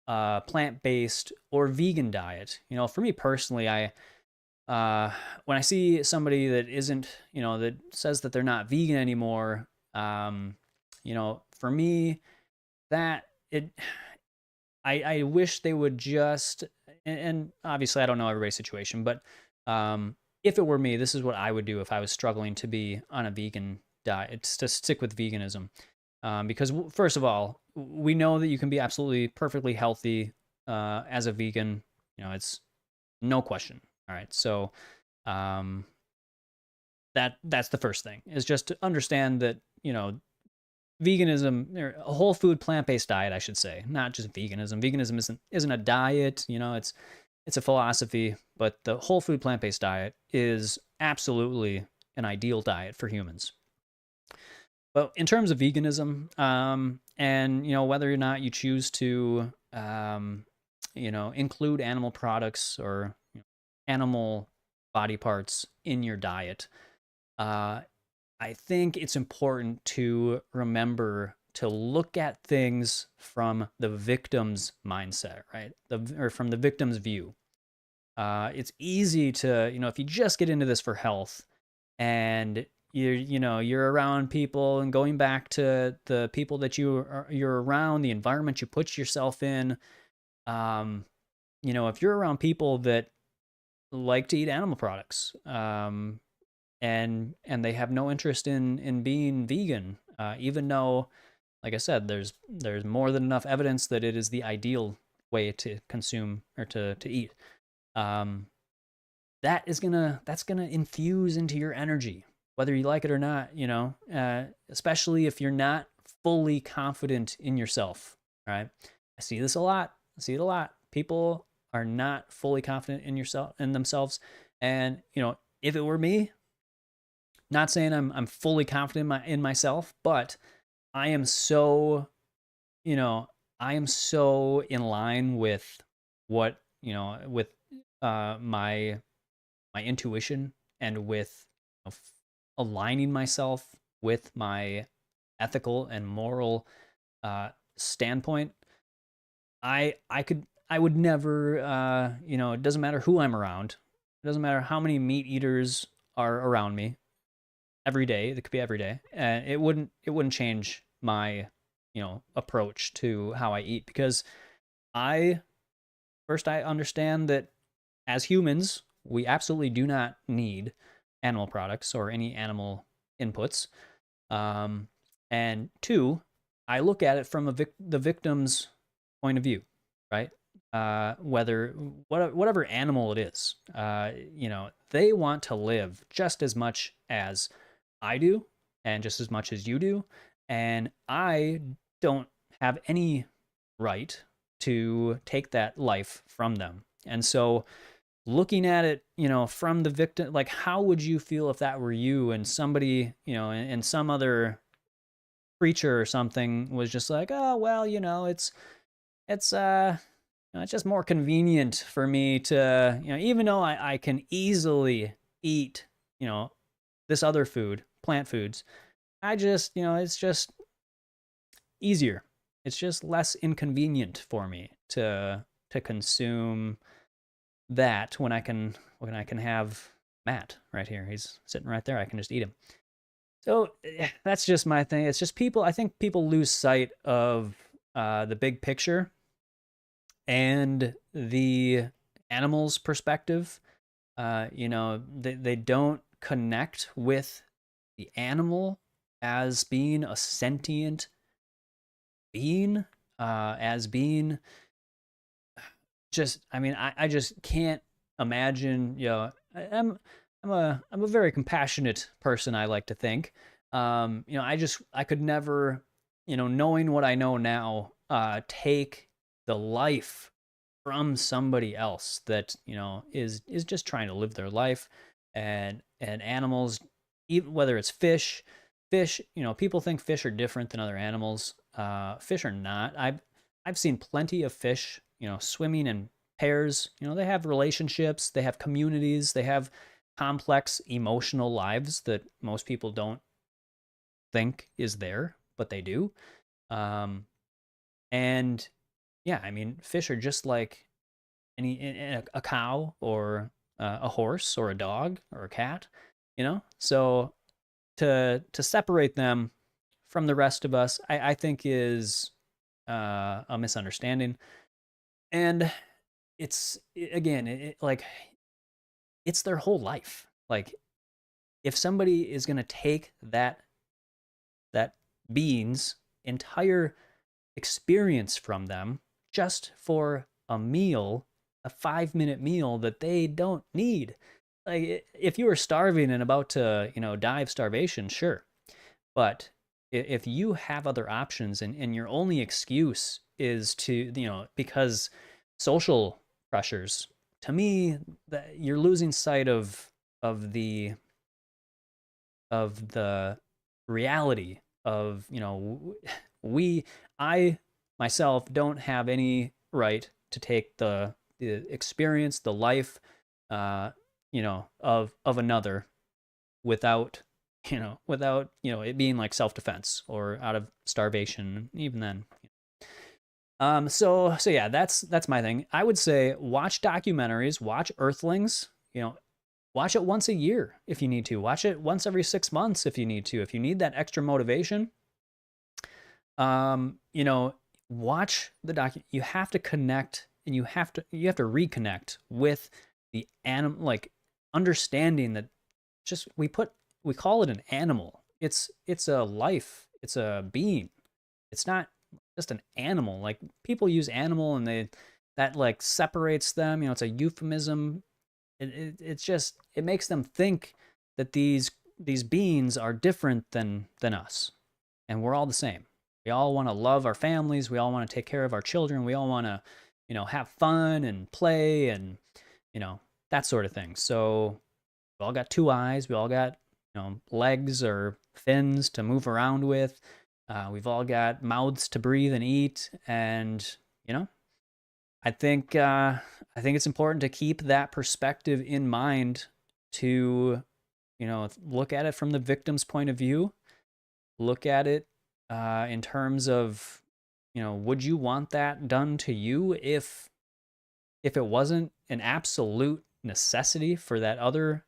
a plant-based or vegan diet. For me personally, uh, when I see somebody that isn't, that says that they're not vegan anymore, for me, that it I wish they would just, and obviously I don't know everybody's situation, but if it were me, this is what I would do if I was struggling to be on a vegan diet. It's to stick with veganism, because first of all, we know that you can be absolutely perfectly healthy as a vegan. It's no question. All right, so um, that's the first thing, is just to understand that veganism, or a whole food plant-based diet, I should say, not just veganism. Veganism isn't a diet, it's a philosophy, but the whole food plant-based diet is absolutely an ideal diet for humans. But in terms of veganism, and whether or not you choose to include animal products or animal body parts in your diet, uh, I think it's important to remember to look at things from the victim's mindset, right? Or from the victim's view. It's easy to, if you just get into this for health and you're around people and going back to the people that you're around, the environment you put yourself in. Um, if you're around people that like to eat animal products, and they have no interest in being vegan, even though, like I said, there's more than enough evidence that it is the ideal way to consume or to eat. Um, that's gonna infuse into your energy, whether you like it or not. Especially if you're not fully confident in yourself. Right? I see this a lot. I see it a lot. People are not fully confident in themselves, and if it were me, not saying I'm fully confident in myself, but I am so, you know, I am so in line with what, with my intuition, and with aligning myself with my ethical and moral standpoint. I would never, it doesn't matter who I'm around. It doesn't matter how many meat eaters are around me every day. It could be every day, and it wouldn't change my approach to how I eat, because I I understand that as humans we absolutely do not need animal products or any animal inputs. Um, and two, I look at it from the victim's point of view, right? Whether whatever animal it is, they want to live just as much as I do, and just as much as you do, and I don't have any right to take that life from them. And so, looking at it, from the victim, like, how would you feel if that were you, and somebody, and some other creature or something was just like, oh well, it's it's just more convenient for me to, even though I can easily eat, this other food, plant foods, I just, it's just easier. It's just less inconvenient for me to consume that when I can have Matt right here. He's sitting right there. I can just eat him. So that's just my thing. It's just people. I think people lose sight of the big picture and the animal's perspective. They don't connect with the animal as being a sentient being, as being just, I mean, I just can't imagine, I'm a very compassionate person, I like to think. I could never, knowing what I know now, take the life from somebody else that, is just trying to live their life. And animals, even whether it's fish, fish, people think fish are different than other animals. Fish are not. I've seen plenty of fish, swimming in pairs. They have relationships, they have communities, they have complex emotional lives that most people don't think is there, but they do. Um, and yeah, I mean, fish are just like a cow or a horse or a dog or a cat, So to separate them from the rest of us, I think is a misunderstanding. And again, like it's their whole life. Like if somebody is going to take that being's entire experience from them just for a meal, a 5-minute meal that they don't need. Like if you were starving and about to, die of starvation, sure. But if you have other options and your only excuse is to, because social pressures, to me, that you're losing sight of the of the reality of, we I myself don't have any right to take the experience, the life, of another without it being like self-defense or out of starvation. Even then, so yeah, that's my thing. I would say watch documentaries, watch Earthlings, watch it once a year if you need to, watch it once every 6 months if you need to, if you need that extra motivation. Watch the you have to connect, and you have to reconnect with the animal, like understanding that just we call it an animal. It's a life, it's a being. It's not just an animal. Like people use animal and that like separates them, it's a euphemism. It's just, it makes them think that these beings are different than us, and we're all the same. We all want to love our families. We all want to take care of our children. We all want to, have fun and play and, that sort of thing. So we all got two eyes. We all got, legs or fins to move around with. We've all got mouths to breathe and eat. And, I think it's important to keep that perspective in mind to, look at it from the victim's point of view. Look at it in terms of, would you want that done to you if it wasn't an absolute necessity for that other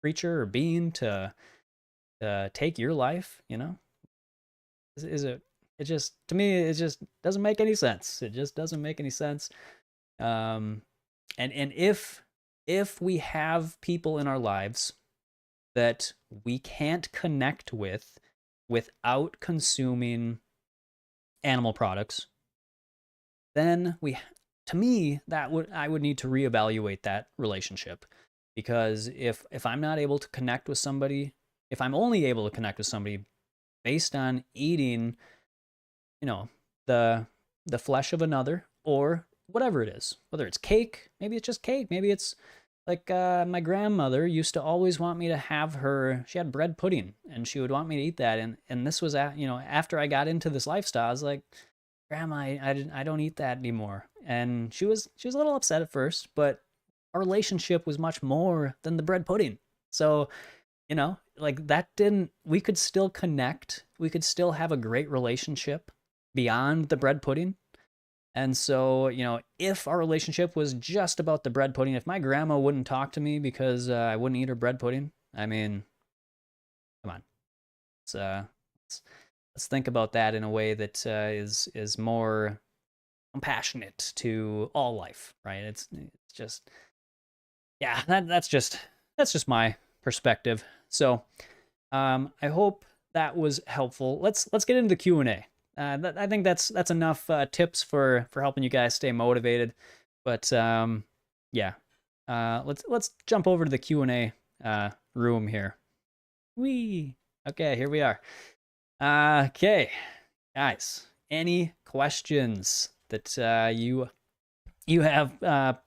creature or being to take your life? Is it? It just, to me, it just doesn't make any sense. It just doesn't make any sense. And if we have people in our lives that we can't connect with without consuming animal products, then to me, I would need to reevaluate that relationship. Because if I'm not able to connect with somebody, if I'm only able to connect with somebody based on eating, the flesh of another, or whatever it is, whether it's cake, maybe it's just cake, maybe it's like my grandmother used to always want me to have she had bread pudding and she would want me to eat that. And this was after I got into this lifestyle, I was like, Grandma, I don't eat that anymore. And she was a little upset at first, but our relationship was much more than the bread pudding. So, like we could still connect. We could still have a great relationship beyond the bread pudding. And so, if our relationship was just about the bread pudding, if my grandma wouldn't talk to me because I wouldn't eat her bread pudding, I mean, come on. Let's think about that in a way that is more compassionate to all life, right? It's just, yeah, that's just my perspective. So, I hope that was helpful. Let's get into the Q&A. I think that's enough tips for helping you guys stay motivated. But yeah, let's jump over to the Q&A room here. Okay, here we are. Okay, guys, any questions that you have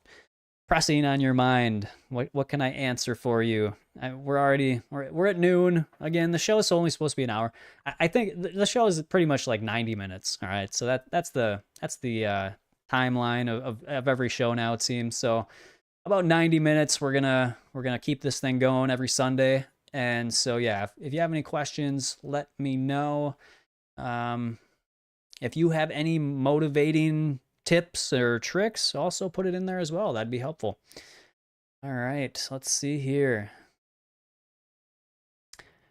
pressing on your mind? What can I answer for you? we're at noon again. The show is only supposed to be an hour. I think the show is pretty much like 90 minutes. All right, so that's the timeline of every show now, it seems. So about 90 minutes. We're gonna keep this thing going every Sunday. And so yeah, if you have any questions, let me know. Um, if you have any motivating tips or tricks, also put it in there as well. That'd be helpful. All right, let's see here.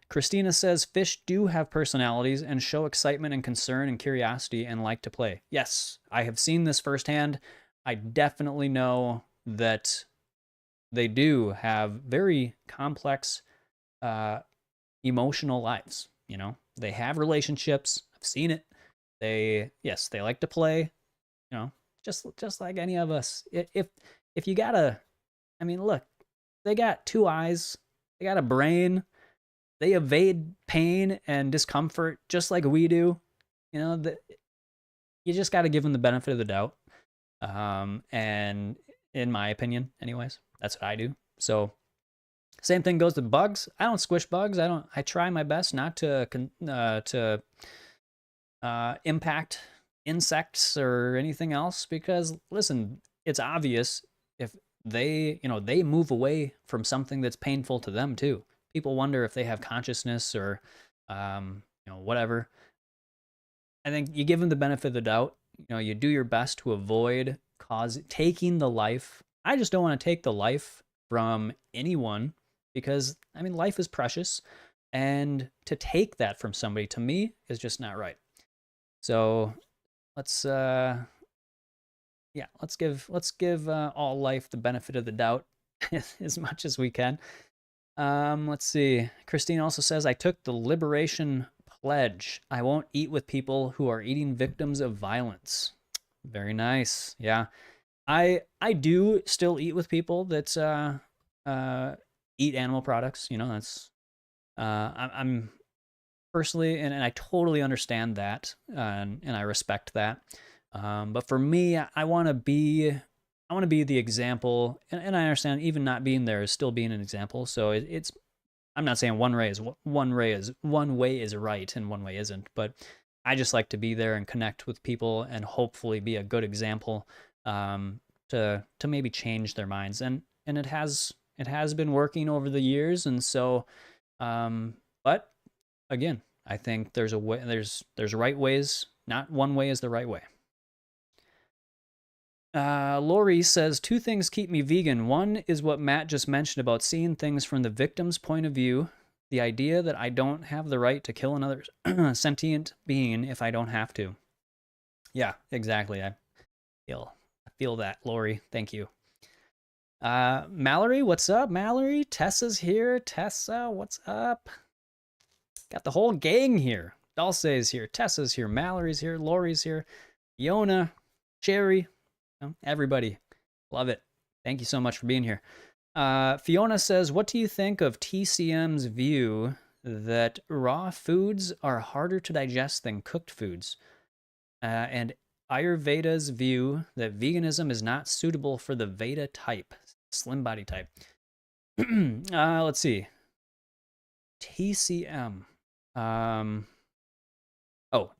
Christina says fish do have personalities and show excitement and concern and curiosity and like to play. Yes, I have seen this firsthand. I definitely know that they do have very complex emotional lives. You know, they have relationships. I've seen it. They like to play. You know, just like any of us. If you gotta, I mean, look, they got two eyes. They got a brain. They evade pain and discomfort just like we do. You know, you just got to give them the benefit of the doubt. And in my opinion, anyways, that's what I do. So same thing goes to bugs. I don't squish bugs. I try my best not to impact insects or anything else because listen, it's obvious if they move away from something that's painful to them too. People wonder if they have consciousness or whatever. I think you give them the benefit of the doubt. You do your best to avoid taking the life. I just don't want to take the life from anyone because I mean life is precious, and to take that from somebody to me is just not right. So let's give all life the benefit of the doubt as much as we can. Let's see. Christine also says, I took the liberation pledge. I won't eat with people who are eating victims of violence. Very nice. Yeah. I do still eat with people that eat animal products. That's I'm personally, and I totally understand that, and I respect that. But for me, I want to be the example, and I understand even not being there is still being an example. So it's I'm not saying one way is right and one way isn't, but I just like to be there and connect with people and hopefully be a good example to maybe change their minds, and it has been working over the years, and so but again, I think there's a way, there's right ways. Not one way is the right way. Lori says, two things keep me vegan. One is what Matt just mentioned about seeing things from the victim's point of view. The idea that I don't have the right to kill another sentient being if I don't have to. Yeah, exactly. I feel that, Lori. Thank you. Mallory, what's up, Mallory? Tessa's here. Tessa, what's up? Got the whole gang here. Dulce's here. Tessa's here. Mallory's here. Lori's here. Yona, Cherry, everybody. Love it. Thank you so much for being here. Fiona says, what do you think of TCM's view that raw foods are harder to digest than cooked foods? And Ayurveda's view that veganism is not suitable for the Veda type, slim body type. Let's see. TCM.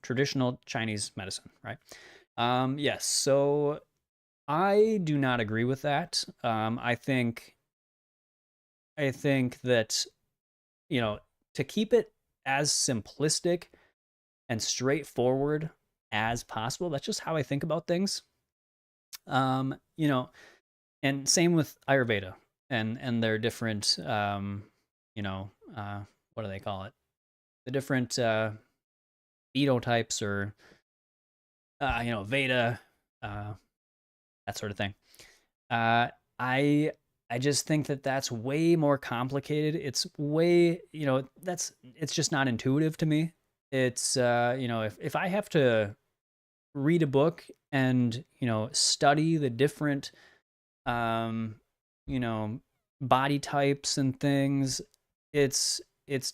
Traditional Chinese medicine, right? Yes. So I do not agree with that. I think that, to keep it as simplistic and straightforward as possible, that's just how I think about things. And same with Ayurveda and their different, what do they call it? The different phenotypes or, Veda, that sort of thing. I just think that that's way more complicated. It's way, it's just not intuitive to me. It's, if I have to read a book and, study the different, body types and things, it's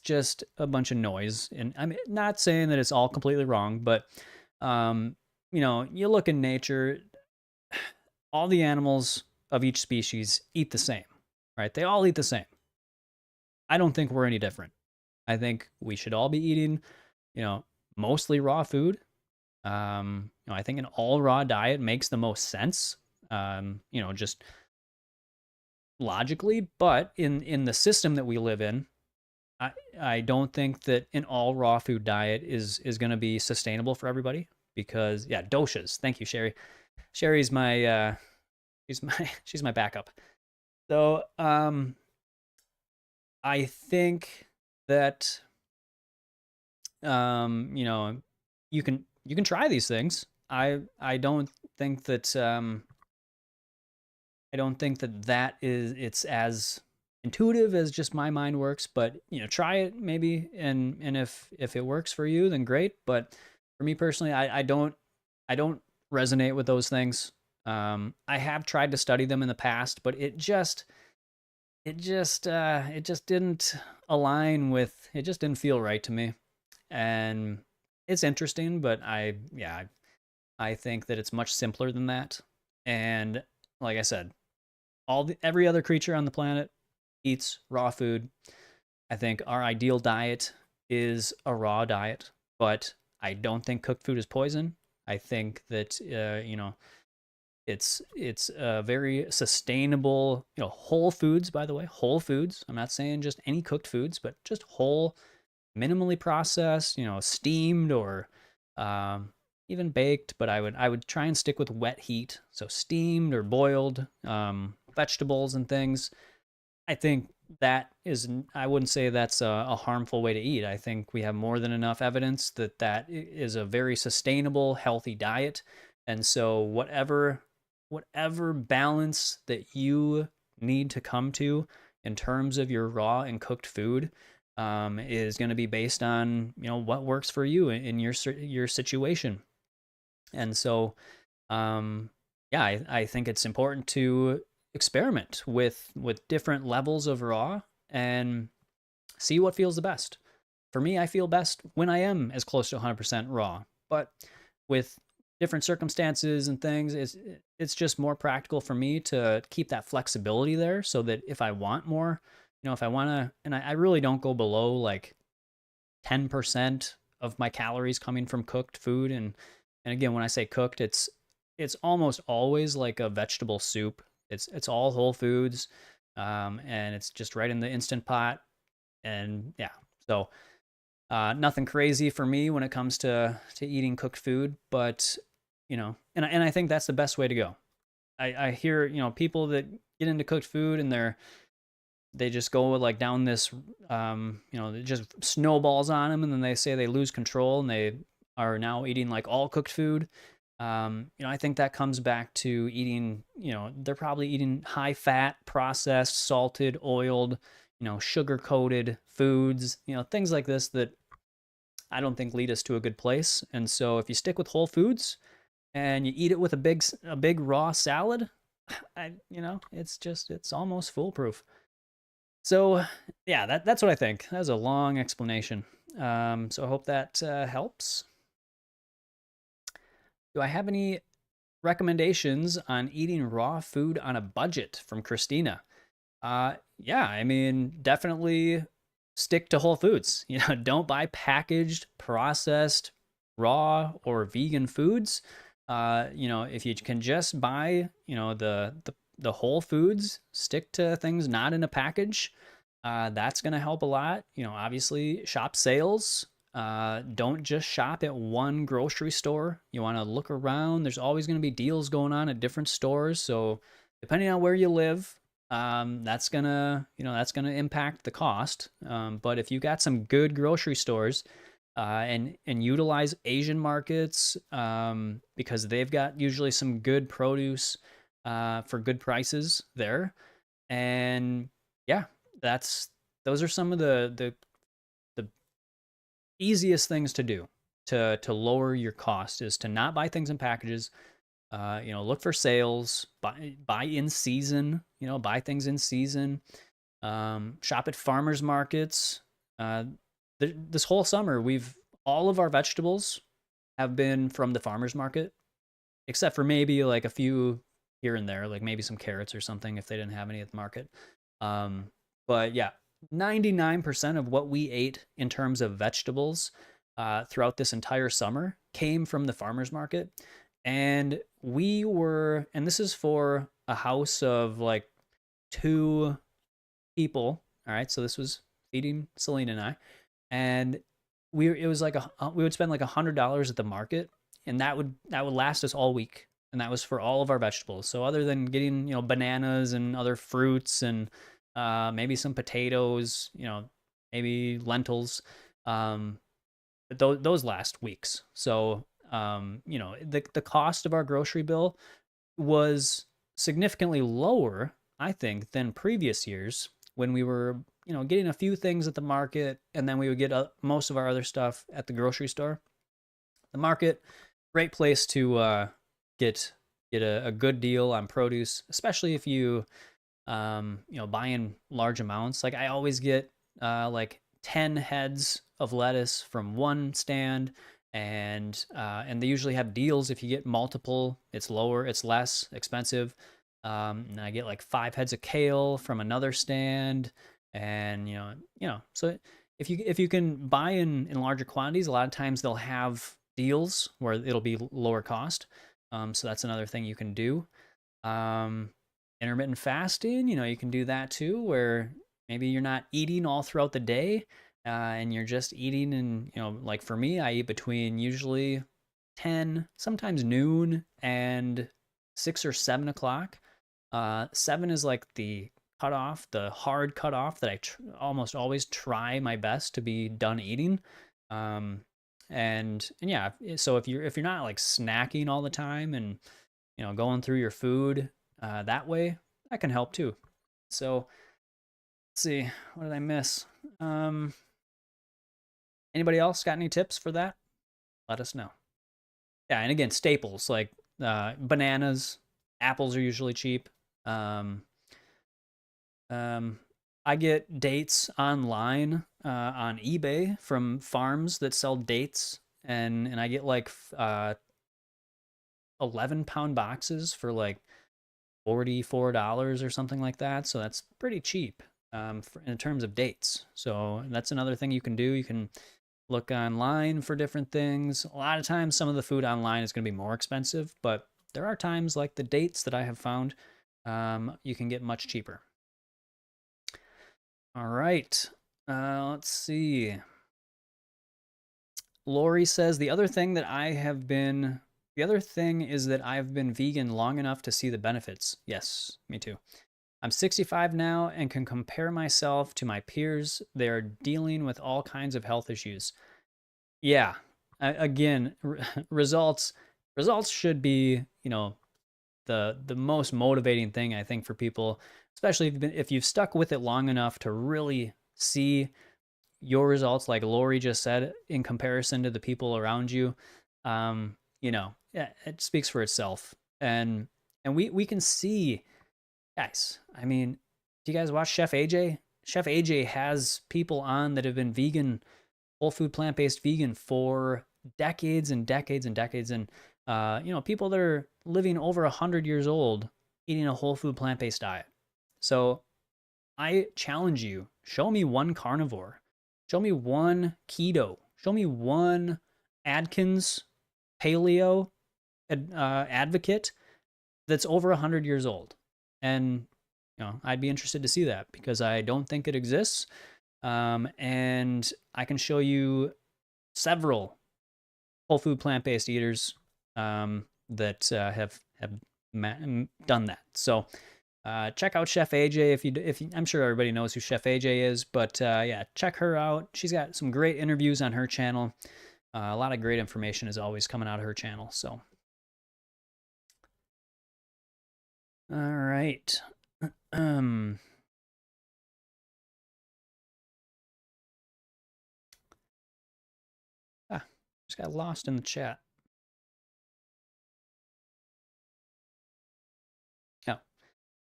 just a bunch of noise. And I'm not saying that it's all completely wrong, but, you look in nature, all the animals of each species eat the same, right? They all eat the same. I don't think we're any different. I think we should all be eating, you know, mostly raw food. I think an all raw diet makes the most sense. Just logically, but in the system that we live in, I I don't think that an all raw food diet is going to be sustainable for everybody because yeah, doshas. Thank you, Sherry. Sherry's my she's my she's my backup. So I think that you know, you can try these things. I don't think that I don't think that it's as intuitive as just my mind works, but try it maybe, and if it works for you, then great. But for me personally, I don't resonate with those things. I have tried to study them in the past, but it just didn't align with it just didn't feel right to me. And it's interesting, but I think that it's much simpler than that. And like I said, every other creature on the planet eats raw food. I think our ideal diet is a raw diet, but I don't think cooked food is poison. I think that it's a very sustainable, whole foods, by the way, whole foods. I'm not saying just any cooked foods, but just whole, minimally processed, steamed or even baked, but I would try and stick with wet heat. So steamed or boiled vegetables and things. I think that is, I wouldn't say that's a harmful way to eat. I think we have more than enough evidence that that is a very sustainable, healthy diet. And so whatever balance that you need to come to in terms of your raw and cooked food is going to be based on what works for you in your situation. And so yeah, I think it's important to experiment with different levels of raw and see what feels the best. For me, I feel best when I am as close to 100% raw, but with different circumstances and things, it's just more practical for me to keep that flexibility there so that if I want more, if I want to, and I really don't go below like 10% of my calories coming from cooked food. And again, when I say cooked, it's almost always like a vegetable soup. It's all whole foods, and it's just right in the instant pot. And yeah, so nothing crazy for me when it comes to eating cooked food, but and I think that's the best way to go. I hear people that get into cooked food and they just go like down this it just snowballs on them, and then they say they lose control and they are now eating like all cooked food. I think that comes back to eating, they're probably eating high fat, processed, salted, oiled, sugar coated foods, things like this that I don't think lead us to a good place. And so if you stick with whole foods and you eat it with a big raw salad, it's almost foolproof. So yeah, that's what I think. That was a long explanation. So I hope that helps. Do I have any recommendations on eating raw food on a budget from Christina? Yeah, I mean, definitely stick to whole foods. Don't buy packaged, processed, raw or vegan foods. If you can just buy, the whole foods, stick to things not in a package. That's going to help a lot. Obviously, shop sales. Don't just shop at one grocery store. You want to look around. There's always going to be deals going on at different stores. So depending on where you live, that's gonna impact the cost. But if you got some good grocery stores, and utilize Asian markets, because they've got usually some good produce for good prices there, and yeah, those are some of the easiest things to do to lower your cost is to not buy things in packages. Look for sales, buy in season, buy things in season. Shop at farmers markets. This whole summer, all of our vegetables have been from the farmers market, except for maybe like a few here and there, like maybe some carrots or something if they didn't have any at the market. Um, but yeah, 99% of what we ate in terms of vegetables throughout this entire summer came from the farmer's market. And and this is for a house of like two people. All right. So this was feeding Selena and I. And it was like we would spend like $100 at the market, and that would last us all week. And that was for all of our vegetables. So other than getting, bananas and other fruits and maybe some potatoes, maybe lentils, um, but those last weeks. So, the cost of our grocery bill was significantly lower, I think, than previous years when we were, getting a few things at the market, and then we would get most of our other stuff at the grocery store. The market, great place to get a good deal on produce, especially if you buy in large amounts. Like I always get like 10 heads of lettuce from one stand, and they usually have deals. If you get multiple, it's lower, it's less expensive. And I get like 5 heads of kale from another stand, and so if you can buy in larger quantities, a lot of times they'll have deals where it'll be lower cost. So that's another thing you can do. Um, Intermittent fasting, you can do that too, where maybe you're not eating all throughout the day, and you're just eating. And, like for me, I eat between usually 10, sometimes noon, and 6 or 7 o'clock. 7 is like the cutoff, the hard cutoff that I almost always try my best to be done eating. And yeah, so if you're not like snacking all the time and going through your food that way, that can help too. So let's see, what did I miss? Um, Anybody else got any tips for that? Let us know. Yeah, and again, staples like bananas, apples are usually cheap. Um, um, I get dates online on eBay from farms that sell dates, and I get like 11-pound boxes for like $44 or something like that. So that's pretty cheap in terms of dates. So that's another thing you can do. You can look online for different things. A lot of times, some of the food online is going to be more expensive, but there are times like the dates that I have found you can get much cheaper. All right. Let's see. Lori says the other thing is that I've been vegan long enough to see the benefits. Yes, me too. I'm 65 now and can compare myself to my peers. They are dealing with all kinds of health issues. Yeah. Again, results should be, the most motivating thing I think for people, especially if you've stuck with it long enough to really see your results, like Lori just said, in comparison to the people around you. Yeah, it speaks for itself. And we can see, guys. I mean, do you guys watch Chef AJ? Chef AJ has people on that have been vegan, whole food, plant-based vegan for decades and decades and decades. And people that are living over 100 years old eating a whole food, plant-based diet. So I challenge you, show me one carnivore, show me one keto, show me one Atkins paleo advocate that's over 100 years old. And I'd be interested to see that, because I don't think it exists. And I can show you several whole food, plant-based eaters that have done that. So check out Chef AJ if you, I'm sure everybody knows who Chef AJ is, but yeah, check her out. She's got some great interviews on her channel. A lot of great information is always coming out of her channel. So, all right. Um, just got lost in the chat. Yeah.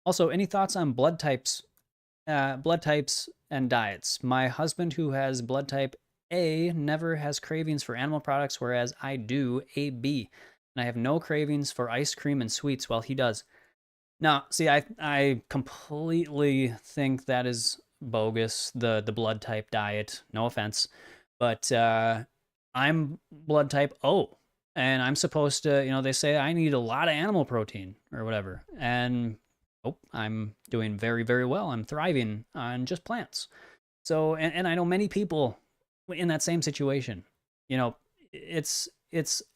Also, any thoughts on blood types and diets? My husband, who has blood type A, never has cravings for animal products, whereas I do, AB. And I have no cravings for ice cream and sweets, while he does. Now, see, I completely think that is bogus, the blood type diet. No offense, but I'm blood type O, and I'm supposed to, they say I need a lot of animal protein or whatever, and oh, I'm doing very, very well. I'm thriving on just plants. So, and I know many people in that same situation. You know, it's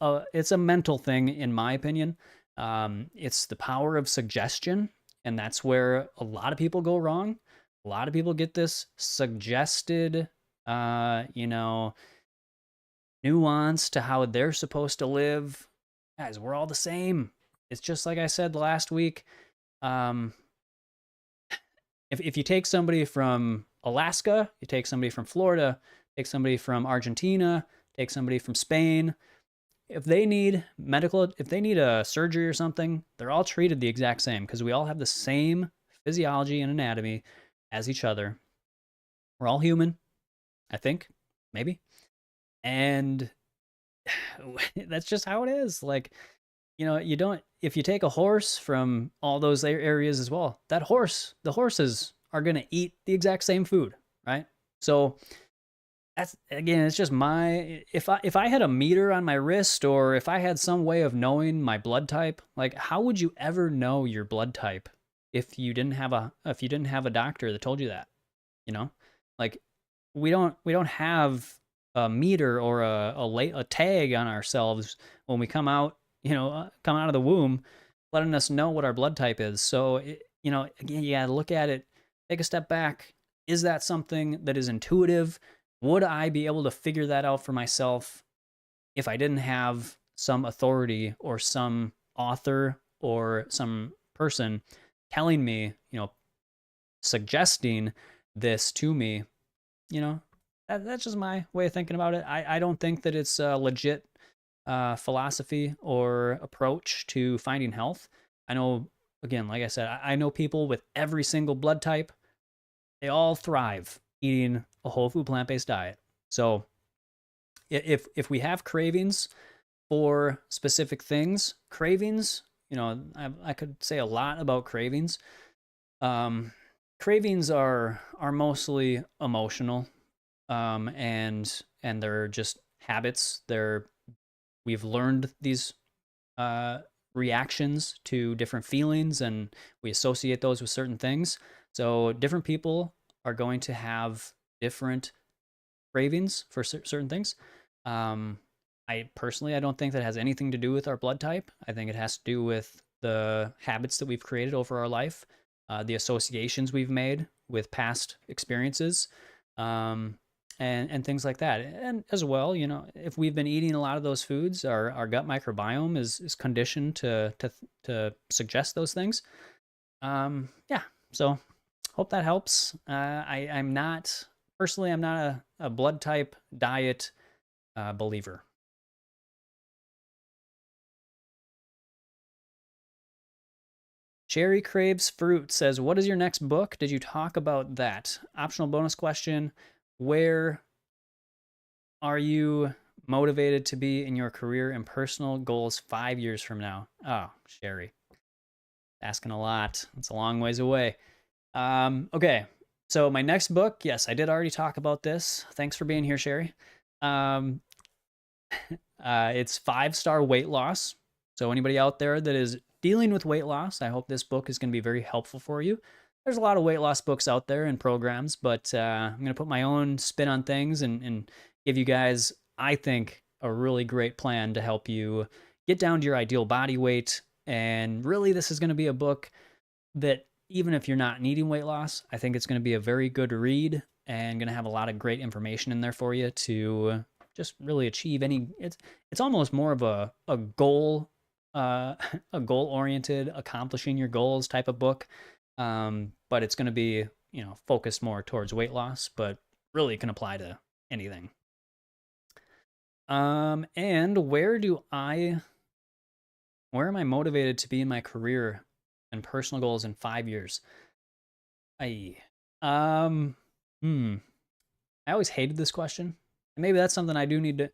a mental thing, in my opinion. It's the power of suggestion, and that's where a lot of people go wrong. A lot of people get this suggested, you know, nuance to how they're supposed to live. Guys, we're all the same. It's just like I said last week. Um, if you take somebody from Alaska, you take somebody from Florida, take somebody from Argentina, take somebody from Spain, if they need if they need a surgery or something, they're all treated the exact same because we all have the same physiology and anatomy as each other. We're all human, I think, maybe. And that's just how it is. Like, you don't, if you take a horse from all those areas as well, the horses are going to eat the exact same food, right? So that's, again, it's just if I had a meter on my wrist, or if I had some way of knowing my blood type, like, how would you ever know your blood type if you didn't have a doctor that told you that, you know? Like, we don't have a meter or a tag on ourselves when we come out of the womb, letting us know what our blood type is. So, again, you gotta look at it, take a step back. Is that something that is intuitive? Would I be able to figure that out for myself if I didn't have some authority or some author or some person telling me, suggesting this to me? That's just my way of thinking about it. I don't think that it's a legit philosophy or approach to finding health. I know, again, like I said, I know people with every single blood type. They all thrive eating a whole food plant-based diet. So if we have cravings for specific things, cravings, I could say a lot about cravings. Um, Cravings are mostly emotional, and they're just habits. We've learned these uh, reactions to different feelings, and we associate those with certain things. So different people are going to have different cravings for certain things. Um, I don't think that has anything to do with our blood type. I think it has to do with the habits that we've created over our life, the associations we've made with past experiences, um, and things like that. And as well, if we've been eating a lot of those foods, our gut microbiome is conditioned to suggest those things. Yeah. So hope that helps. I'm not personally, I'm not a blood type diet believer. Cherry Craves Fruit says, "What is your next book? Did you talk about that?" Optional bonus question: where are you motivated to be in your career and personal goals 5 years from now? Oh, Sherry, asking a lot. It's a long ways away. Okay, so my next book, yes, I did already talk about this. Thanks for being here, Sherry. Um, it's 5-star weight loss. So anybody out there that is dealing with weight loss, I hope this book is going to be very helpful for you. There's a lot of weight loss books out there and programs, but I'm going to put my own spin on things and give you guys, I think, a really great plan to help you get down to your ideal body weight. And really, this is going to be a book that, even if you're not needing weight loss, I think it's going to be a very good read and going to have a lot of great information in there for you to just really achieve any. It's almost more of a goal, a goal oriented, accomplishing your goals type of book. But it's going to be, focused more towards weight loss, but really can apply to anything. And where am I motivated to be in my career and personal goals in 5 years? I, um, hmm. I always hated this question. And maybe that's something I do need to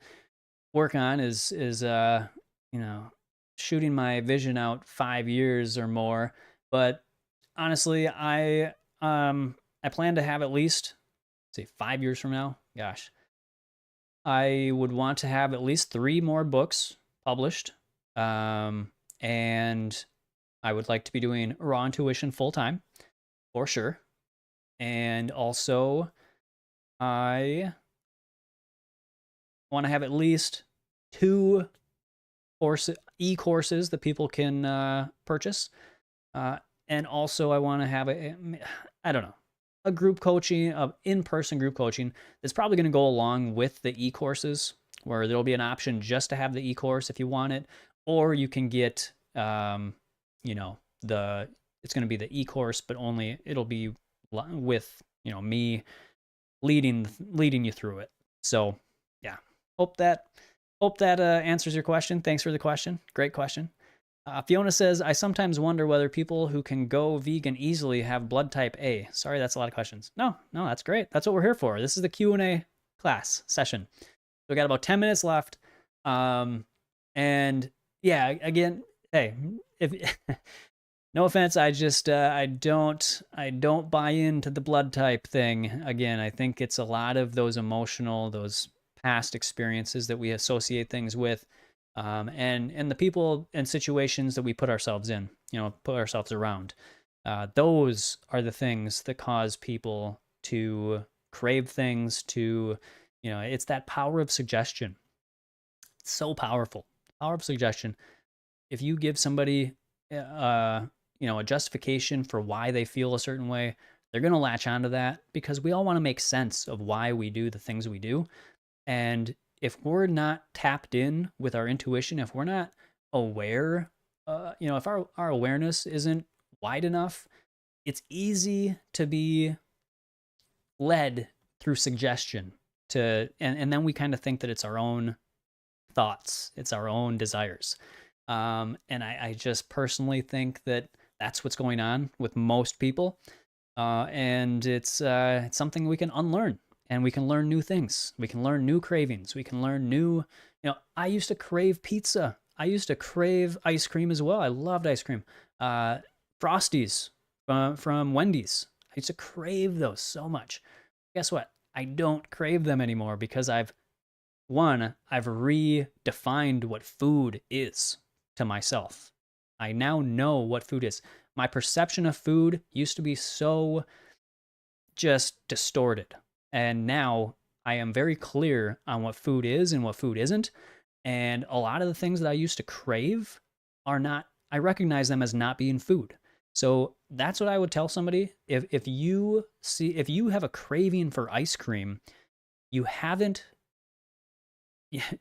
work on is you know, shooting my vision out 5 years or more. But honestly, I plan to have at least, say, 5 years from now. Gosh, I would want to have at least 3 more books published. And I would like to be doing Raw Intuition full time for sure. And also, I want to have at least 2 e-courses that people can purchase. And also, I want to have I don't know, a group coaching, in-person group coaching that's probably going to go along with the e-courses, where there'll be an option just to have the e-course if you want it, or you can get, you know, it's going to be the e-course, but only it'll be with, me leading you through it. So yeah, hope that answers your question. Thanks for the question. Great question. Fiona says, I sometimes wonder whether people who can go vegan easily have blood type A. Sorry, that's a lot of questions. No, that's great. That's what we're here for. This is the Q&A class session. We got about 10 minutes left. And yeah, again, hey, if no offense, I just I don't buy into the blood type thing. Again, I think it's a lot of those emotional, those past experiences that we associate things with. And the people and situations that we put ourselves in, put ourselves around. Those are the things that cause people to crave things, it's that power of suggestion. It's so powerful. Power of suggestion. If you give somebody, a justification for why they feel a certain way, they're going to latch onto that, because we all want to make sense of why we do the things we do. And if we're not tapped in with our intuition, if we're not aware, if our awareness isn't wide enough, it's easy to be led through suggestion and then we kind of think that it's our own thoughts, it's our own desires. And I just personally think that that's what's going on with most people. And it's something we can unlearn. And we can learn new things. We can learn new cravings. We can learn new, I used to crave pizza. I used to crave ice cream as well. I loved ice cream. Frosties from Wendy's. I used to crave those so much. Guess what? I don't crave them anymore because I've redefined what food is to myself. I now know what food is. My perception of food used to be so just distorted. And now I am very clear on what food is and what food isn't. And a lot of the things that I used to crave are not, I recognize them as not being food. So that's what I would tell somebody. If you have a craving for ice cream, you haven't,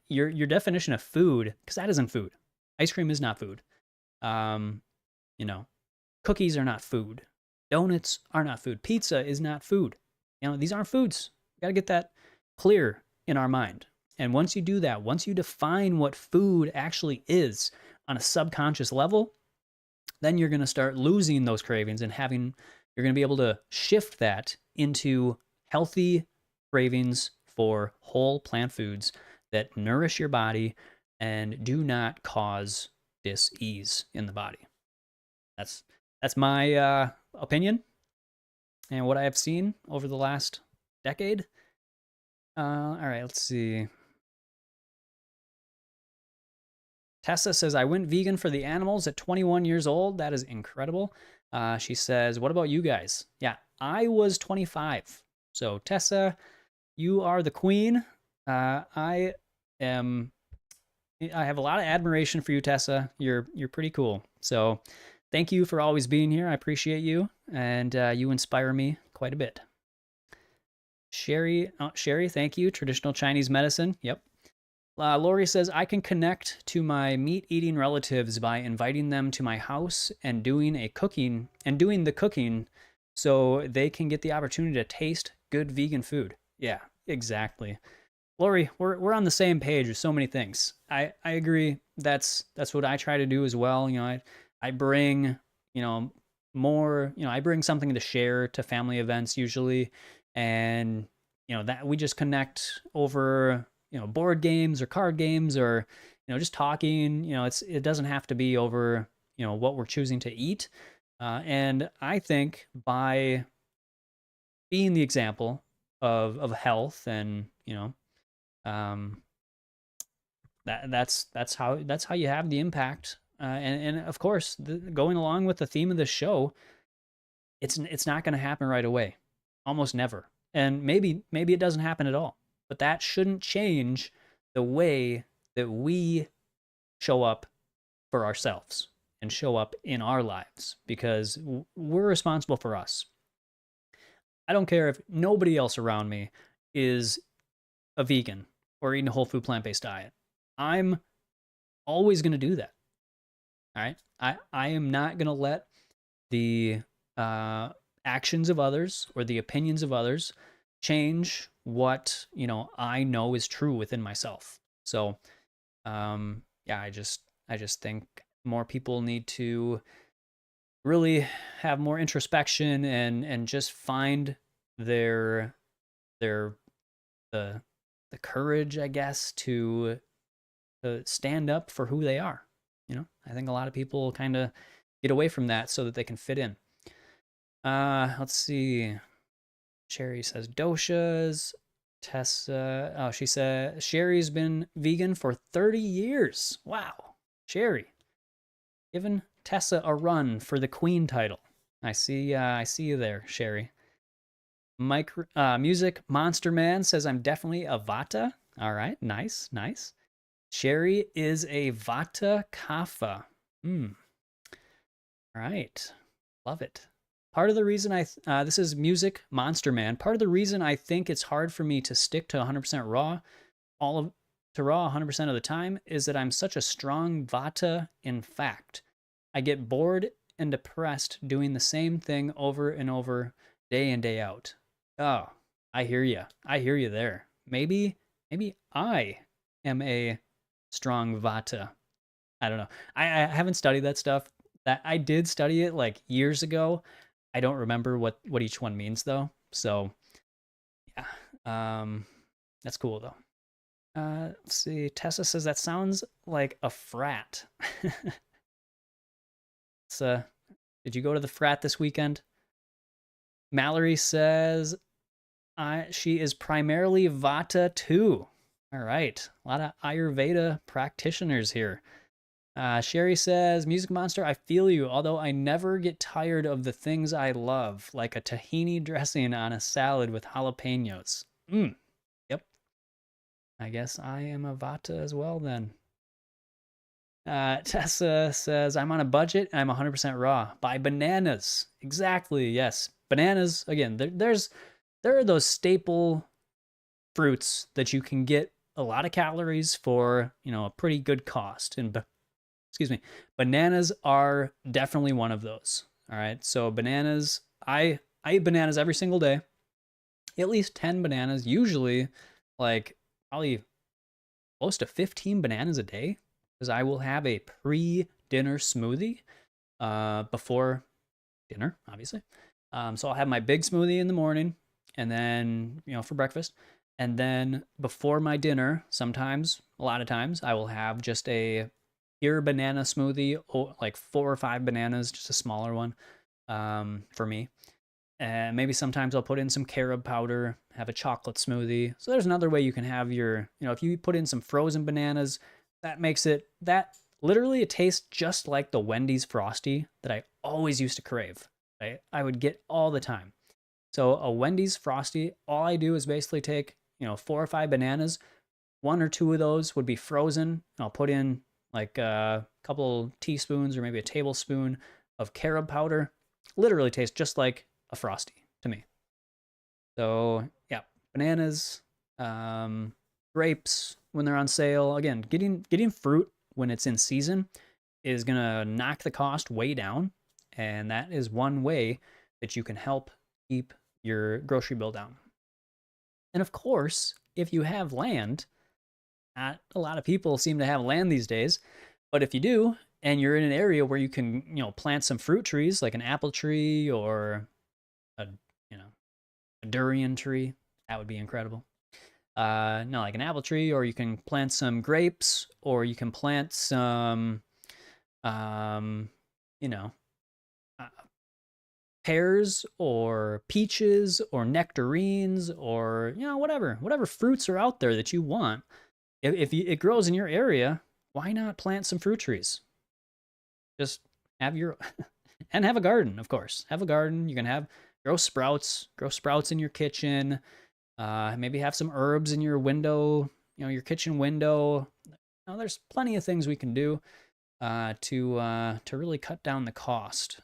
your definition of food, because that isn't food. Ice cream is not food. Cookies are not food. Donuts are not food. Pizza is not food. These aren't foods. We got to get that clear in our mind. And once you do that, once you define what food actually is on a subconscious level, then you're going to start losing those cravings and you're going to be able to shift that into healthy cravings for whole plant foods that nourish your body and do not cause dis-ease in the body. That's my opinion and what I have seen over the last decade. All right, let's see. Tessa says, I went vegan for the animals at 21 years old. That is incredible. She says, what about you guys? Yeah, I was 25. So Tessa, you are the queen. I have a lot of admiration for you, Tessa. You're pretty cool. So thank you for always being here. I appreciate you, and you inspire me quite a bit. Sherry, thank you. Traditional Chinese medicine. Yep. Lori says, I can connect to my meat-eating relatives by inviting them to my house and doing the cooking so they can get the opportunity to taste good vegan food. Yeah, exactly. Lori, we're on the same page with so many things. I agree. That's what I try to do as well. I bring, more, I bring something to share to family events usually. And, that we just connect over, board games or card games or, just talking, it doesn't have to be over, what we're choosing to eat. And I think by being the example of health, and um, that's how you have the impact. And of course, going along with the theme of the show, it's not going to happen right away, almost never, and maybe it doesn't happen at all. But that shouldn't change the way that we show up for ourselves and show up in our lives, because we're responsible for us. I don't care if nobody else around me is a vegan or eating a whole food plant-based diet. I'm always going to do that. All right. I am not going to let the uh, actions of others or the opinions of others change what, I know is true within myself. So, yeah, I just think more people need to really have more introspection and just find their their the the courage, I guess, to stand up for who they are. I think a lot of people kind of get away from that so that they can fit in. Let's see. Sherry says doshas. Tessa, oh, she said Sherry's been vegan for 30 years. Wow. Sherry, giving Tessa a run for the queen title. I see you there, Sherry. Music Monster Man says I'm definitely a Vata. All right, nice, nice. Sherry is a Vata Kapha. All right, love it. Part of the reason this is Music Monster Man. Part of the reason I think it's hard for me to stick to 100% raw, to raw 100% of the time, is that I'm such a strong Vata. In fact, I get bored and depressed doing the same thing over and over, day in, day out. Oh, I hear you. I hear you there. Maybe I am a strong Vata. I don't know. I haven't studied that stuff. That I did study it like years ago. I don't remember what each one means though. So yeah, that's cool though. Let's see. Tessa says that sounds like a frat. So, did you go to the frat this weekend? Mallory says she is primarily Vata too. All right, a lot of Ayurveda practitioners here. Sherry says, Music Monster, I feel you, although I never get tired of the things I love, like a tahini dressing on a salad with jalapenos. Yep. I guess I am a Vata as well then. Tessa says, I'm on a budget and I'm 100% raw. Buy bananas. Exactly, yes. Bananas, again, there are those staple fruits that you can get a lot of calories for, a pretty good cost. And excuse me, bananas are definitely one of those. All right, so bananas, I eat bananas every single day, at least 10 bananas, usually like probably close to 15 bananas a day, because I will have a pre-dinner smoothie before dinner, obviously. So I'll have my big smoothie in the morning, and then for breakfast, and then before my dinner, sometimes, a lot of times, I will have just a pure banana smoothie, like 4 or 5 bananas, just a smaller one, for me. And maybe sometimes I'll put in some carob powder, have a chocolate smoothie. So there's another way you can have your, if you put in some frozen bananas, that makes that literally it tastes just like the Wendy's Frosty that I always used to crave. I would get all the time. So a Wendy's Frosty, all I do is basically take, 4 or 5 bananas, 1 or 2 of those would be frozen, and I'll put in like a couple teaspoons or maybe a tablespoon of carob powder. Literally tastes just like a Frosty to me. So yeah, bananas, grapes when they're on sale. Again, getting fruit when it's in season is gonna knock the cost way down, and that is one way that you can help keep your grocery bill down. And of course, if you have land, not a lot of people seem to have land these days, but if you do, and you're in an area where you can, plant some fruit trees like an apple tree or a, a durian tree, that would be incredible. No, like an apple tree, or you can plant some grapes, or you can plant some, you know, uh, pears or peaches or nectarines or whatever fruits are out there that you want. If it grows in your area, why not plant some fruit trees? Just have your and have a garden, of course. Have a garden. You can have grow sprouts in your kitchen. Maybe have some herbs in your window, your kitchen window. There's plenty of things we can do to really cut down the cost.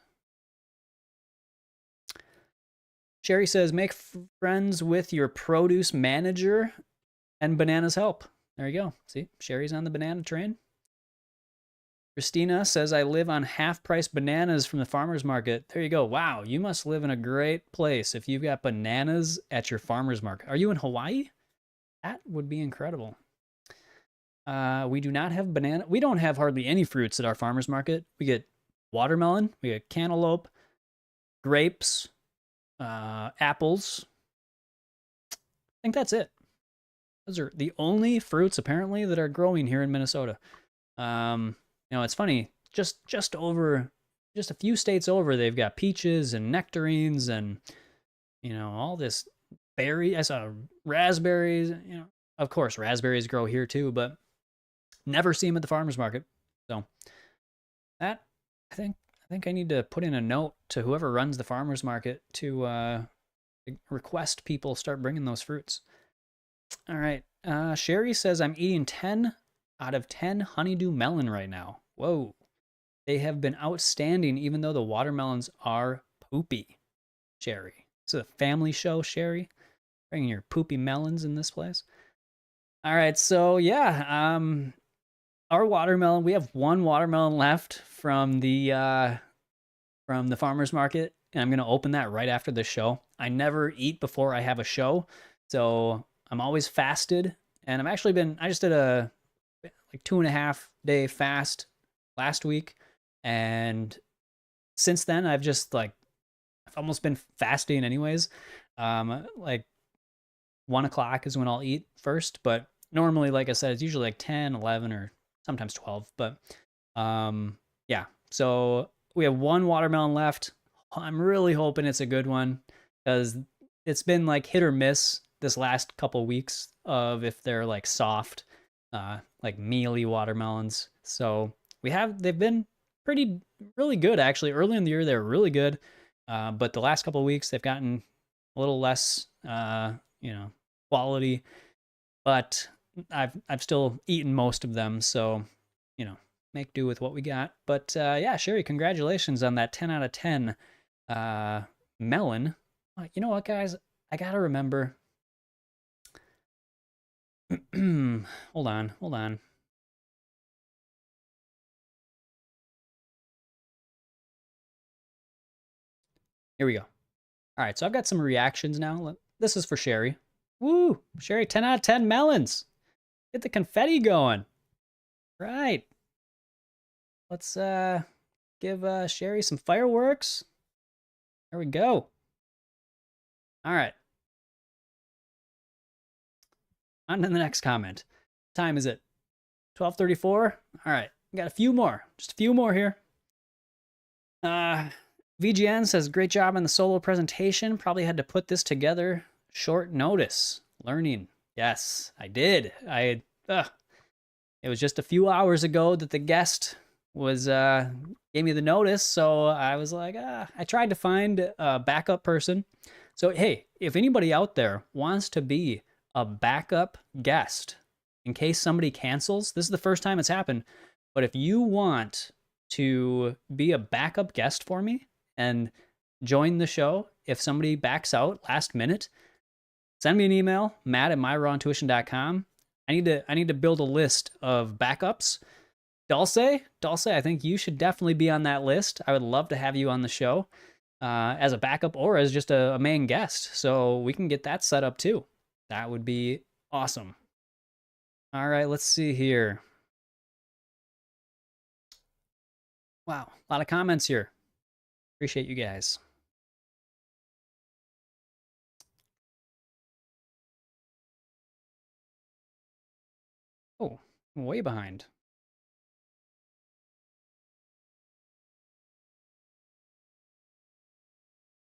Sherry says, make friends with your produce manager and bananas help. There you go. See, Sherry's on the banana train. Christina says, I live on half-price bananas from the farmer's market. There you go. Wow, you must live in a great place if you've got bananas at your farmer's market. Are you in Hawaii? That would be incredible. We do not have banana. We don't have hardly any fruits at our farmer's market. We get watermelon, we get cantaloupe, grapes, apples. I think that's it. Those are the only fruits apparently that are growing here in Minnesota. It's funny. Just a few states over, they've got peaches and nectarines and all this berry. I saw raspberries. Of course, raspberries grow here too, but never see them at the farmer's market. So that I think I need to put in a note to whoever runs the farmer's market to request people start bringing those fruits. All right. Sherry says, I'm eating 10 out of 10 honeydew melon right now. Whoa. They have been outstanding, even though the watermelons are poopy. Sherry. It's a family show, Sherry. Bringing your poopy melons in this place. All right. So, yeah. Our watermelon, we have one watermelon left from the farmer's market, and I'm going to open that right after the show. I never eat before I have a show, so I'm always fasted, and I just did a 2.5 day fast last week, and since then I've almost been fasting anyways. 1 o'clock is when I'll eat first, but normally, like I said, it's usually 10, 11, or sometimes 12. But yeah, so we have one watermelon left. I'm really hoping it's a good one because it's been hit or miss this last couple weeks of if they're soft, mealy watermelons. So they've been really good actually. Early in the year they were really good, but the last couple of weeks they've gotten a little less, quality. But I've still eaten most of them, so make do with what we got. But yeah, Sherry, congratulations on that 10 out of 10 melon. You know what, guys? I gotta remember. Hold on. Here we go. All right, so I've got some reactions now. This is for Sherry. Woo! Sherry, 10 out of 10 melons. Get the confetti going. Right. Let's give Sherry some fireworks. There we go. All right. On to the next comment. What time is it? 12:34. All right. We got a few more. Just a few more here. VGN says, great job on the solo presentation. Probably had to put this together short notice. Learning. Yes, I did. It was just a few hours ago that the guest was gave me the notice, so I was like, I tried to find a backup person. So hey, if anybody out there wants to be a backup guest in case somebody cancels, this is the first time it's happened, but if you want to be a backup guest for me and join the show if somebody backs out last minute, send me an email, matt@myrawintuition.com. I need to build a list of backups. Dulce, I think you should definitely be on that list. I would love to have you on the show as a backup or as just a main guest, so we can get that set up too. That would be awesome. All right, let's see here. Wow, a lot of comments here. Appreciate you guys. Oh, I'm way behind.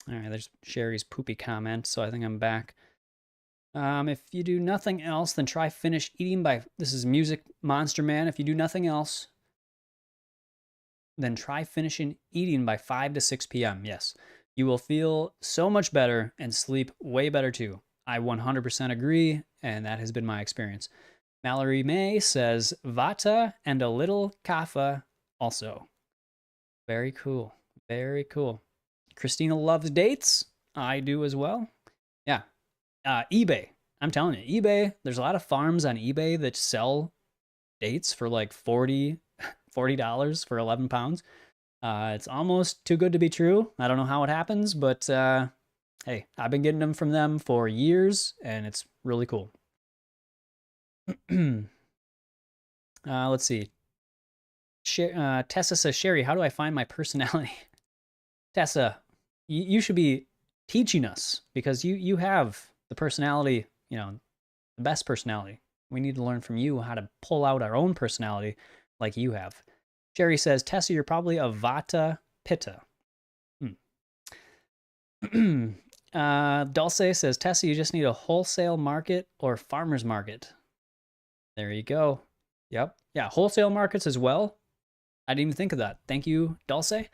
All right, there's Sherry's poopy comment, so I think I'm back. If you do nothing else, then try finish eating by, this is Music Monster Man. If you do nothing else, then try finishing eating by 5 to 6 p.m. Yes, you will feel so much better and sleep way better too. I 100% agree, and that has been my experience. Mallory May says Vata and a little kapha also. Very cool. Very cool. Christina loves dates. I do as well. Yeah. eBay. I'm telling you, eBay, there's a lot of farms on eBay that sell dates for like $40 for 11 pounds. It's almost too good to be true. I don't know how it happens, but hey, I've been getting them from them for years, and it's really cool. Let's see. Tessa says, Sherry, how do I find my personality? Tessa, you should be teaching us because you have the personality, the best personality. We need to learn from you how to pull out our own personality like you have. Sherry says, Tessa, you're probably a Vata Pitta. Dulce says, Tessa, you just need a wholesale market or farmer's market. There you go. Yep. Yeah, wholesale markets as well. I didn't even think of that. Thank you, Dulce.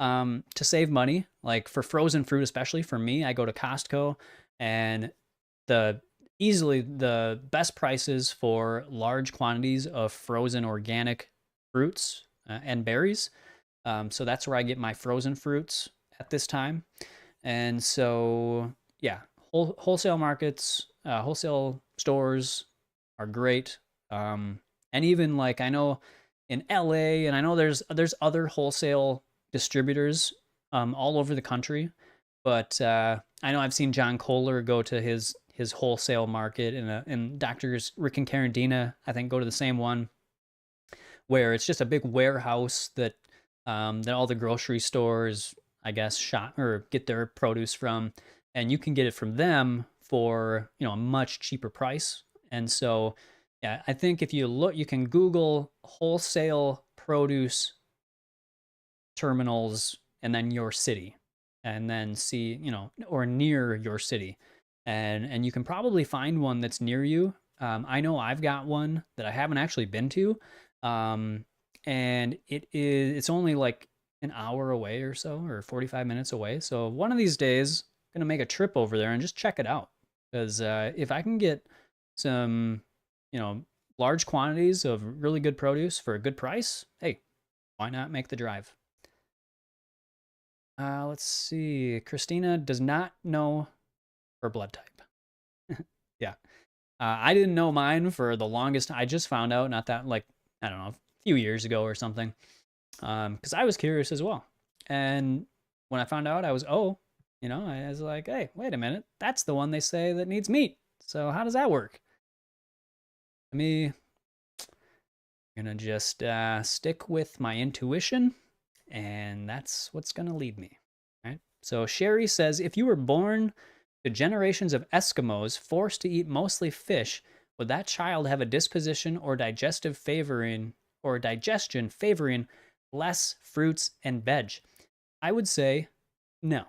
To save money, like for frozen fruit, especially for me, I go to Costco, and easily the best prices for large quantities of frozen organic fruits and berries. So that's where I get my frozen fruits at this time. And so, yeah, wholesale markets, wholesale stores are great. And even like I know in LA, and I know there's other wholesale distributors all over the country, but I know I've seen John Kohler go to his wholesale market, and doctors Rick and Karen Dina, I think, go to the same one, where it's just a big warehouse that all the grocery stores, I guess, shop or get their produce from, and you can get it from them for a much cheaper price. And so, yeah, I think if you look, you can Google wholesale produce terminals and then your city, and then see, or near your city, and you can probably find one that's near you. I know I've got one that I haven't actually been to, and it's only like an hour away or so, or 45 minutes away. So one of these days, I'm gonna make a trip over there and just check it out, because if I can get some, large quantities of really good produce for a good price, hey, why not make the drive? Let's see. Christina does not know her blood type. Yeah. I didn't know mine for the longest. I just found out not that, like, I don't know, a few years ago or something. Because I was curious as well. And when I found out, I was I was like, hey, wait a minute. That's the one they say that needs meat. So how does that work? I'm gonna just stick with my intuition, and that's what's gonna lead me. Right? So Sherry says, if you were born to generations of Eskimos forced to eat mostly fish, would that child have a disposition or digestion favoring less fruits and veg? I would say no.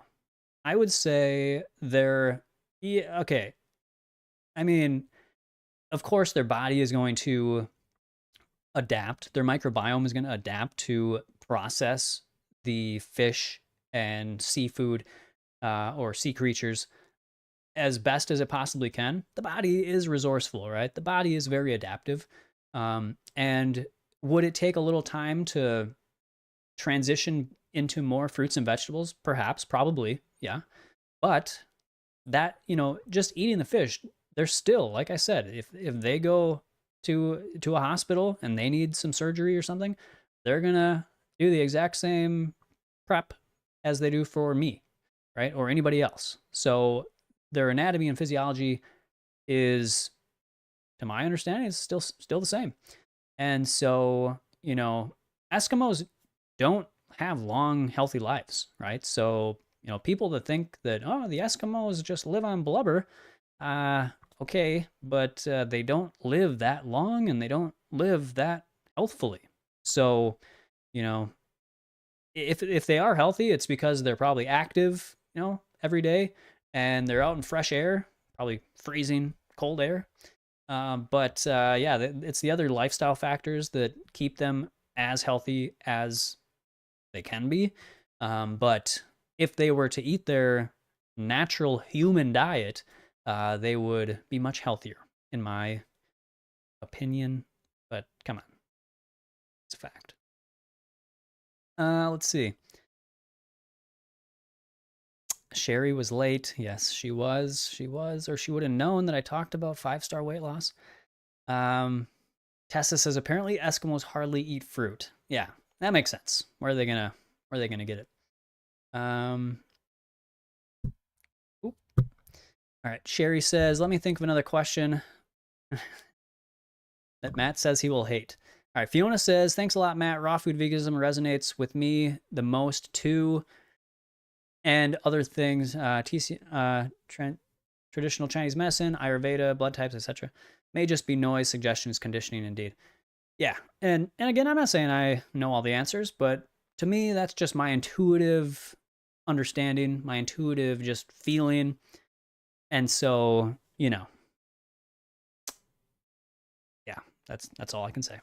I would say okay. I mean, of course, their body is going to adapt. Their microbiome is going to adapt to process the fish and seafood or sea creatures as best as it possibly can. The body is resourceful, right? The body is very adaptive. And would it take a little time to transition into more fruits and vegetables? Perhaps, probably, yeah. But that, just eating the fish, they're still, like I said, if they go to a hospital and they need some surgery or something, they're gonna do the exact same prep as they do for me, right? Or anybody else. So their anatomy and physiology is, to my understanding, is still the same. And so, Eskimos don't have long, healthy lives, right? So, people that think that, the Eskimos just live on blubber, okay, but they don't live that long, and they don't live that healthfully. So, if they are healthy, it's because they're probably active, every day and they're out in fresh air, probably freezing cold air. Yeah, it's the other lifestyle factors that keep them as healthy as they can be. But if they were to eat their natural human diet, they would be much healthier, in my opinion. But come on, it's a fact. Let's see. Sherry was late. Yes, she was. She was, or she would have known that I talked about 5-star weight loss. Tessa says apparently Eskimos hardly eat fruit. Yeah, that makes sense. Where are they gonna get it? Oop. All right. Sherry says, let me think of another question that Matt says he will hate. All right. Fiona says, thanks a lot, Matt. Raw food veganism resonates with me the most too. And other things, traditional Chinese medicine, Ayurveda, blood types, etc. May just be noise, suggestions, conditioning, indeed. Yeah. And again, I'm not saying I know all the answers, but to me, that's just my intuitive understanding, my intuitive just feeling. And so, yeah, that's all I can say.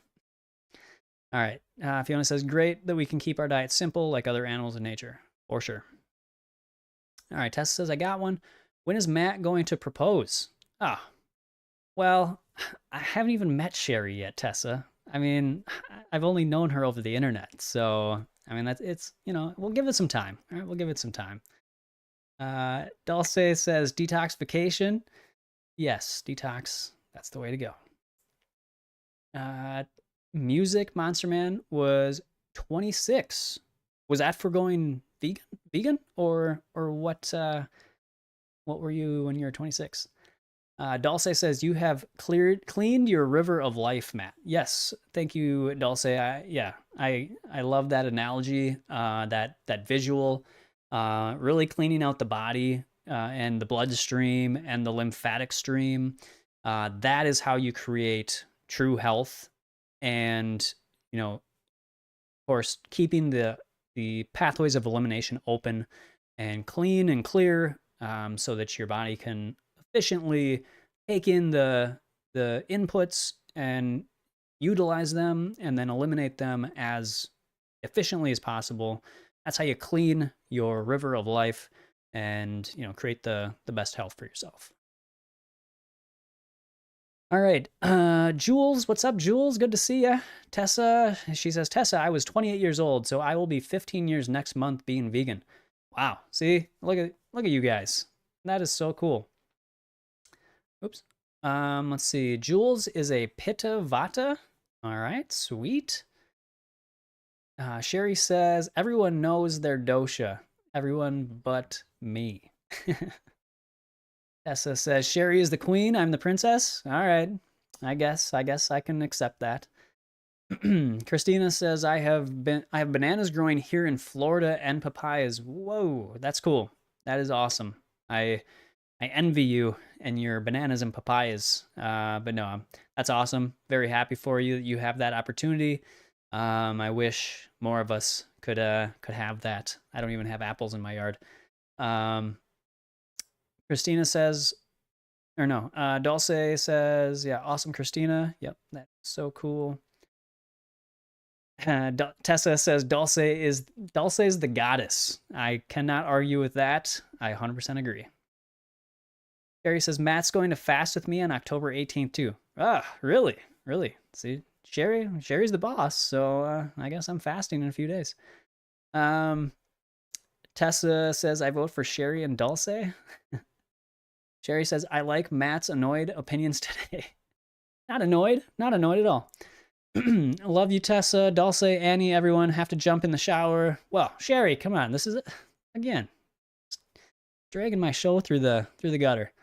All right. Fiona says, great that we can keep our diet simple like other animals in nature. For sure. All right. Tessa says, I got one. When is Matt going to propose? Ah, well, I haven't even met Sherry yet, Tessa. I mean, I've only known her over the internet. So, I mean, we'll give it some time. All right. We'll give it some time. Dulce says, detoxification. Yes, detox. That's the way to go. Music Monster Man was 26. Was that for going vegan or what were you when you were 26? Dulce says you have cleaned your river of life, Matt. Yes, thank you, Dulce. I love that analogy, that visual, really cleaning out the body and the bloodstream and the lymphatic stream. That is how you create true health, and of course, keeping the pathways of elimination open and clean and clear, so that your body can efficiently take in the inputs and utilize them and then eliminate them as efficiently as possible. That's how you clean your river of life and create the best health for yourself. All right. Jules, what's up, Jules? Good to see you. Tessa, she says, Tessa, I was 28 years old, so I will be 15 years next month being vegan. Wow. See, look at you guys. That is so cool. Oops. Let's see. Jules is a Pitta Vata. All right, sweet. Sherry says, everyone knows their dosha. Everyone but me. Tessa says, Sherry is the queen, I'm the princess. All right. I guess I can accept that. Christina says, I have bananas growing here in Florida and papayas. Whoa, that's cool. That is awesome. I envy you and your bananas and papayas. But no, that's awesome. Very happy for you that you have that opportunity. I wish more of us could have that. I don't even have apples in my yard. Christina says, or no, Dulce says, yeah, awesome, Christina. Yep, that's so cool. Tessa says Dulce is the goddess. I cannot argue with that. I 100% agree. Sherry says Matt's going to fast with me on October 18th too. Ah, really? Really? See, Sherry's the boss, so I guess I'm fasting in a few days. Tessa says I vote for Sherry and Dulce. Sherry says I like Matt's annoyed opinions today. Not annoyed at all. Love you, Tessa, Dulce, Annie, everyone. Have to jump in the shower. Well, Sherry, come on. This is it again. Dragging my show through the gutter.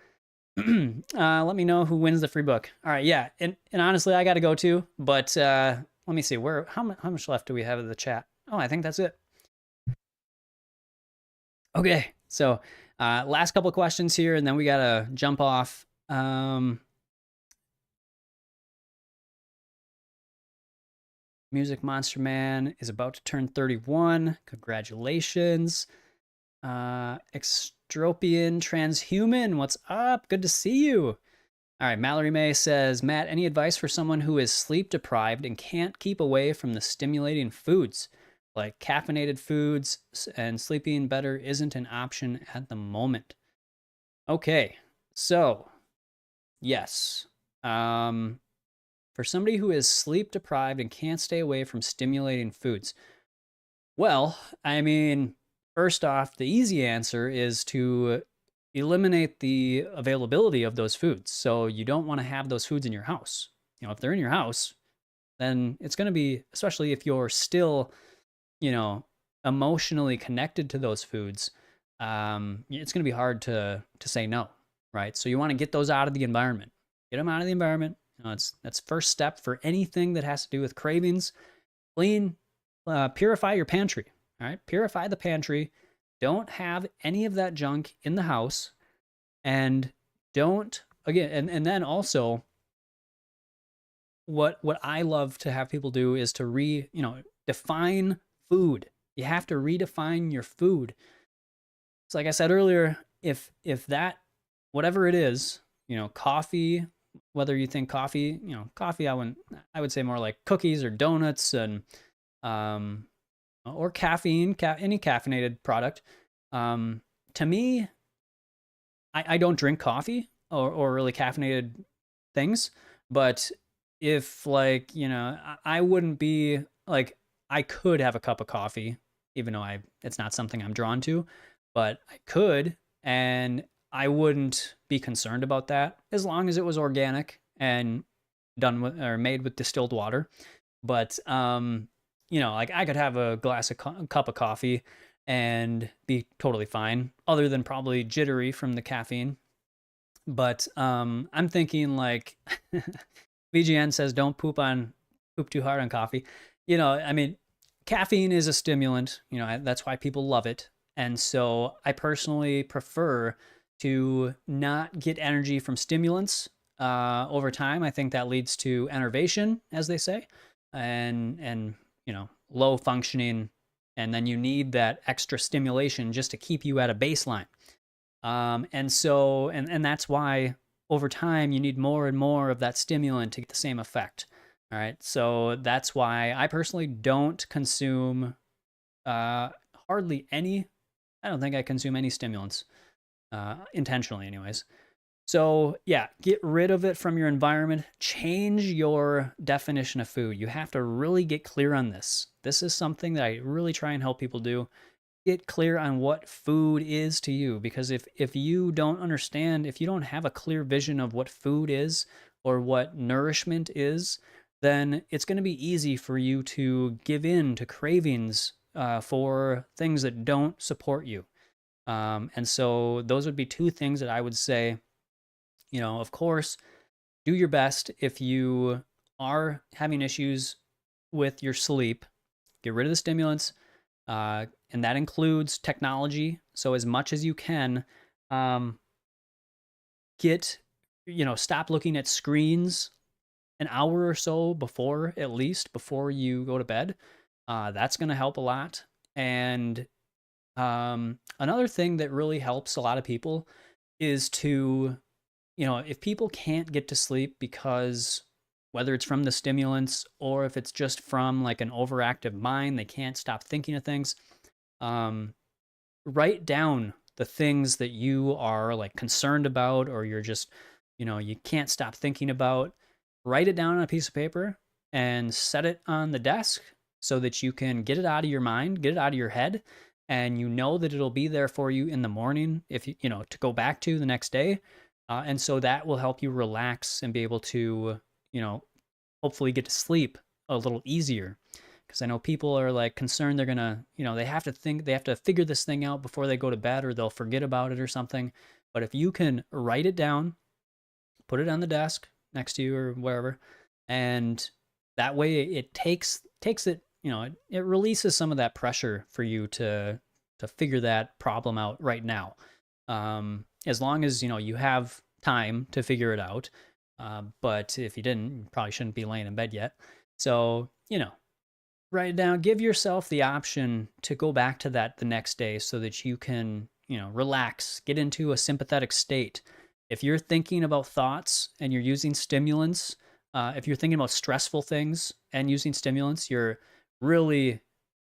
Let me know who wins the free book. All right, yeah, and honestly, I got to go too. But let me see how much left do we have of the chat? Oh, I think that's it. Okay, so last couple of questions here, and then we gotta jump off. Music Monster Man is about to turn 31. Congratulations. Dropian Transhuman, what's up? Good to see you. All right, Mallory May says, Matt, any advice for someone who is sleep deprived and can't keep away from the stimulating foods? Like caffeinated foods and sleeping better isn't an option at the moment. Okay, so yes. For somebody who is sleep deprived and can't stay away from stimulating foods, well, I mean, first off, the easy answer is to eliminate the availability of those foods. So you don't want to have those foods in your house. If they're in your house, then it's going to be, especially if you're still, you know, emotionally connected to those foods, it's going to be hard to say no, right? So you want to get those out of the environment. Get them out of the environment. That's first step for anything that has to do with cravings. Clean, purify your pantry. All right, purify the pantry. Don't have any of that junk in the house, and don't again. And then also, what I love to have people do is to define food. You have to redefine your food. So like I said earlier, if that, whatever it is, coffee, whether you think coffee, coffee, I would say more like cookies or donuts and or caffeine, any caffeinated product. To me, I don't drink coffee or really caffeinated things, but if I wouldn't be like, I could have a cup of coffee, even though it's not something I'm drawn to, but I could, and I wouldn't be concerned about that as long as it was organic and done with or made with distilled water. But like I could have a cup of coffee and be totally fine, other than probably jittery from the caffeine. But I'm thinking like VGN says, don't poop too hard on coffee. I mean, caffeine is a stimulant. That's why people love it. And so I personally prefer to not get energy from stimulants over time. I think that leads to enervation, as they say, and low functioning. And then you need that extra stimulation just to keep you at a baseline. And that's why over time you need more and more of that stimulant to get the same effect. All right. So that's why I personally don't consume hardly any. I don't think I consume any stimulants intentionally, anyways. So yeah, get rid of it from your environment. Change your definition of food. You have to really get clear on this. This is something that I really try and help people do. Get clear on what food is to you, because if you don't understand, if you don't have a clear vision of what food is or what nourishment is, then it's going to be easy for you to give in to cravings for things that don't support you. And so those would be two things that I would say. Of course, do your best if you are having issues with your sleep. Get rid of the stimulants, and that includes technology. So as much as you can, stop looking at screens an hour or so before, at least before you go to bed. That's going to help a lot. And another thing that really helps a lot of people is to, if people can't get to sleep because whether it's from the stimulants or if it's just from like an overactive mind, they can't stop thinking of things, write down the things that you are like concerned about, or you're just, you can't stop thinking about. Write it down on a piece of paper and set it on the desk so that you can get it out of your mind, get it out of your head, and that it'll be there for you in the morning if you to go back to the next day. And so that will help you relax and be able to, hopefully get to sleep a little easier. Because I know people are like concerned they're gonna, they have to figure this thing out before they go to bed, or they'll forget about it or something. But if you can write it down, put it on the desk next to you or wherever, and that way it takes it, it releases some of that pressure for you to figure that problem out right now. As long as you have time to figure it out. But if you didn't, you probably shouldn't be laying in bed yet. So write it down. Give yourself the option to go back to that the next day so that you can relax, get into a sympathetic state. If you're thinking about thoughts and you're using stimulants, if you're thinking about stressful things and using stimulants, you're really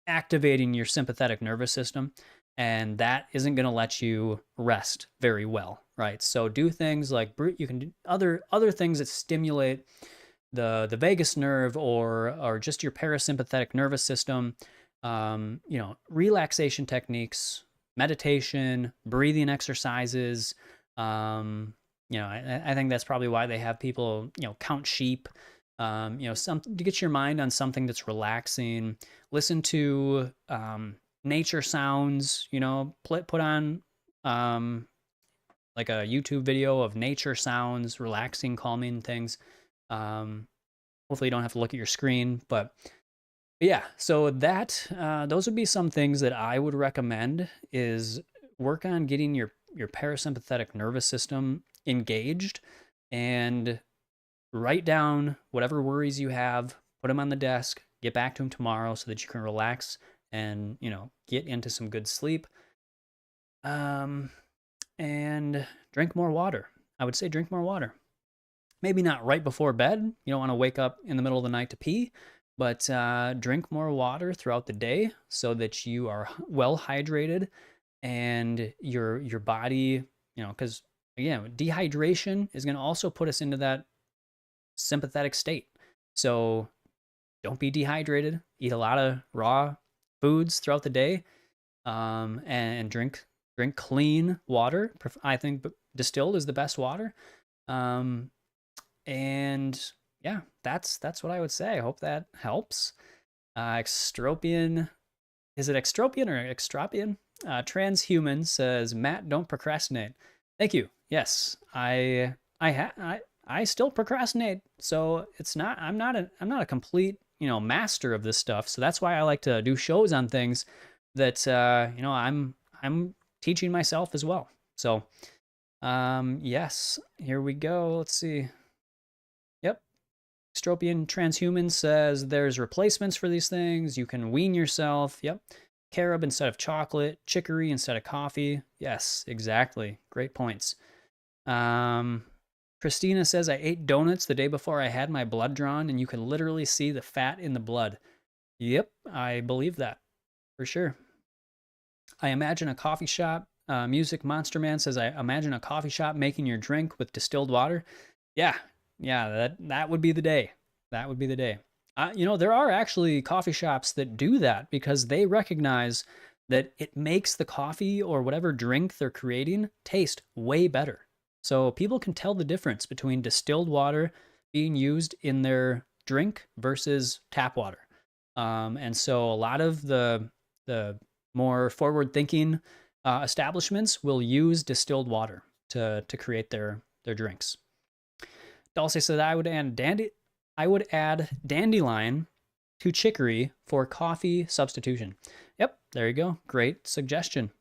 activating your sympathetic nervous system, and that isn't going to let you rest very well, right? So do things like you can do other things that stimulate the vagus nerve or just your parasympathetic nervous system. Relaxation techniques, meditation, breathing exercises. I think that's probably why they have people count sheep. Some to get your mind on something that's relaxing. Listen to nature sounds. Put on like a YouTube video of nature sounds, relaxing, calming things. Hopefully you don't have to look at your screen, but yeah, so that those would be some things that I would recommend is work on getting your parasympathetic nervous system engaged and write down whatever worries you have, put them on the desk, get back to them tomorrow so that you can relax and, get into some good sleep. And drink more water. I would say drink more water. Maybe not right before bed. You don't want to wake up in the middle of the night to pee, but drink more water throughout the day so that you are well hydrated and your body, because again, dehydration is going to also put us into that sympathetic state. So don't be dehydrated. Eat a lot of raw foods throughout the day, and drink clean water. I think distilled is the best water. And yeah, that's what I would say. I hope that helps. Extropian, is it extropian or extropian? Transhuman says, Matt, don't procrastinate. Thank you. Yes, I still procrastinate. So I'm not a complete, master of this stuff. So that's why I like to do shows on things that, I'm teaching myself as well. So, yes, here we go. Let's see. Yep. Extropian Transhuman says there's replacements for these things. You can wean yourself. Yep. Carob instead of chocolate, chicory instead of coffee. Yes, exactly. Great points. Christina says, I ate donuts the day before I had my blood drawn, and you can literally see the fat in the blood. Yep, I believe that for sure. I imagine a coffee shop. Music Monster Man says, I imagine a coffee shop making your drink with distilled water. Yeah, that would be the day. That would be the day. There are actually coffee shops that do that because they recognize that it makes the coffee or whatever drink they're creating taste way better. So people can tell the difference between distilled water being used in their drink versus tap water. And so a lot of the more forward-thinking establishments will use distilled water to create their drinks. Dulce said I would add dandelion to chicory for coffee substitution. Yep, there you go. Great suggestion.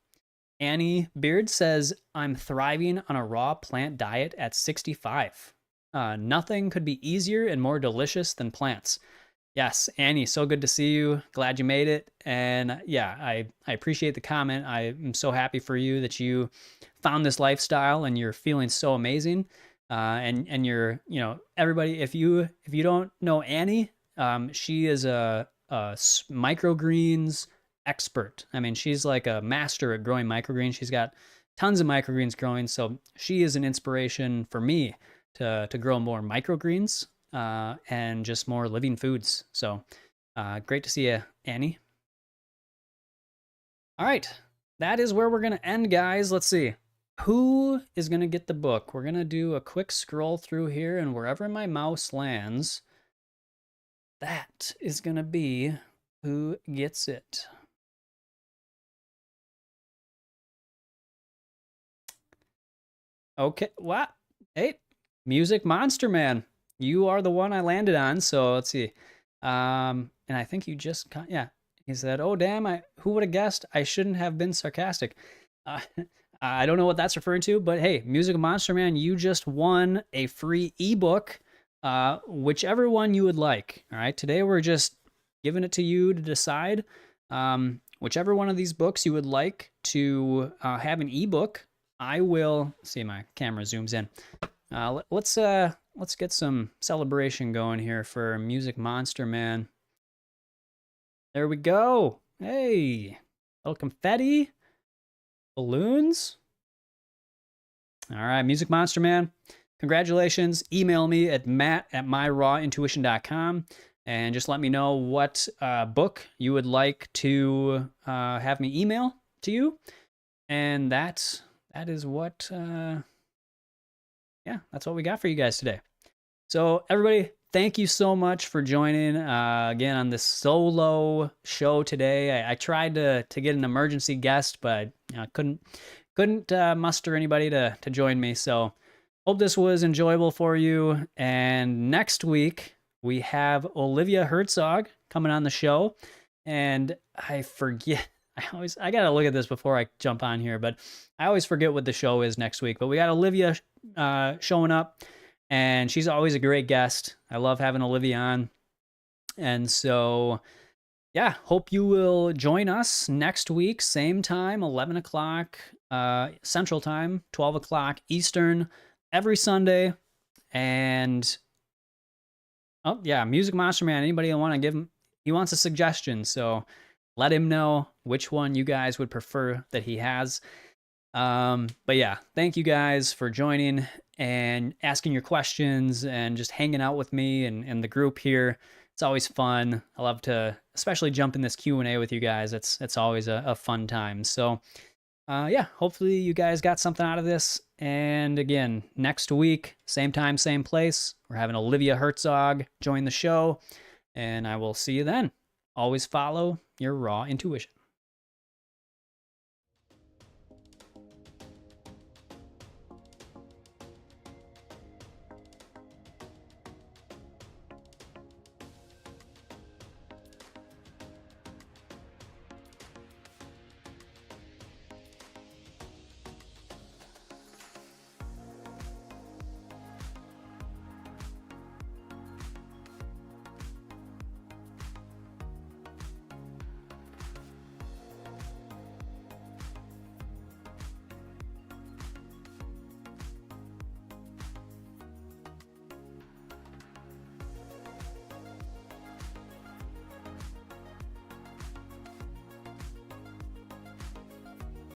Annie Beard says, I'm thriving on a raw plant diet at 65. Nothing could be easier and more delicious than plants. Yes, Annie, so good to see you. Glad you made it. And yeah, I appreciate the comment. I am so happy for you that you found this lifestyle and you're feeling so amazing. And you're, everybody, if you don't know Annie, she is a microgreens expert. I mean, she's like a master at growing microgreens. She's got tons of microgreens growing. So she is an inspiration for me to grow more microgreens, and just more living foods. So, great to see you, Annie. All right. That is where we're going to end, guys. Let's see. Who is going to get the book? We're going to do a quick scroll through here, and wherever my mouse lands, that is going to be who gets it. Okay, what? Hey, Music Monster Man, you are the one I landed on. So let's see. And I think you just, yeah. He said, "Oh damn, who would have guessed? I shouldn't have been sarcastic." I don't know what that's referring to, but hey, Music Monster Man, you just won a free ebook, whichever one you would like. All right, today we're just giving it to you to decide whichever one of these books you would like to have an ebook, I will see my camera zooms in. Let's get some celebration going here for Music Monster Man. There we go. Hey, little confetti, balloons. All right, Music Monster Man. Congratulations. Email me at matt@myrawintuition.com and just let me know what book you would like to have me email to you. And that is what, that's what we got for you guys today. So everybody, thank you so much for joining again on this solo show today. I tried to get an emergency guest, but couldn't muster anybody to join me. So hope this was enjoyable for you. And next week we have Olivia Herzog coming on the show. And I forget, I gotta look at this before I jump on here, but I always forget what the show is next week. But we got Olivia showing up, and she's always a great guest. I love having Olivia on. And so, yeah, hope you will join us next week, same time, 11 o'clock Central Time, 12 o'clock Eastern, every Sunday. And, oh, yeah, Music Monster Man, anybody want to give him, he wants a suggestion, so let him know which one you guys would prefer that he has. But yeah, thank you guys for joining and asking your questions and just hanging out with me and the group here. It's always fun. I love to especially jump in this Q&A with you guys. It's always a fun time. So yeah, hopefully you guys got something out of this. And again, next week, same time, same place, we're having Olivia Herzog join the show, and I will see you then. Always follow your raw intuition.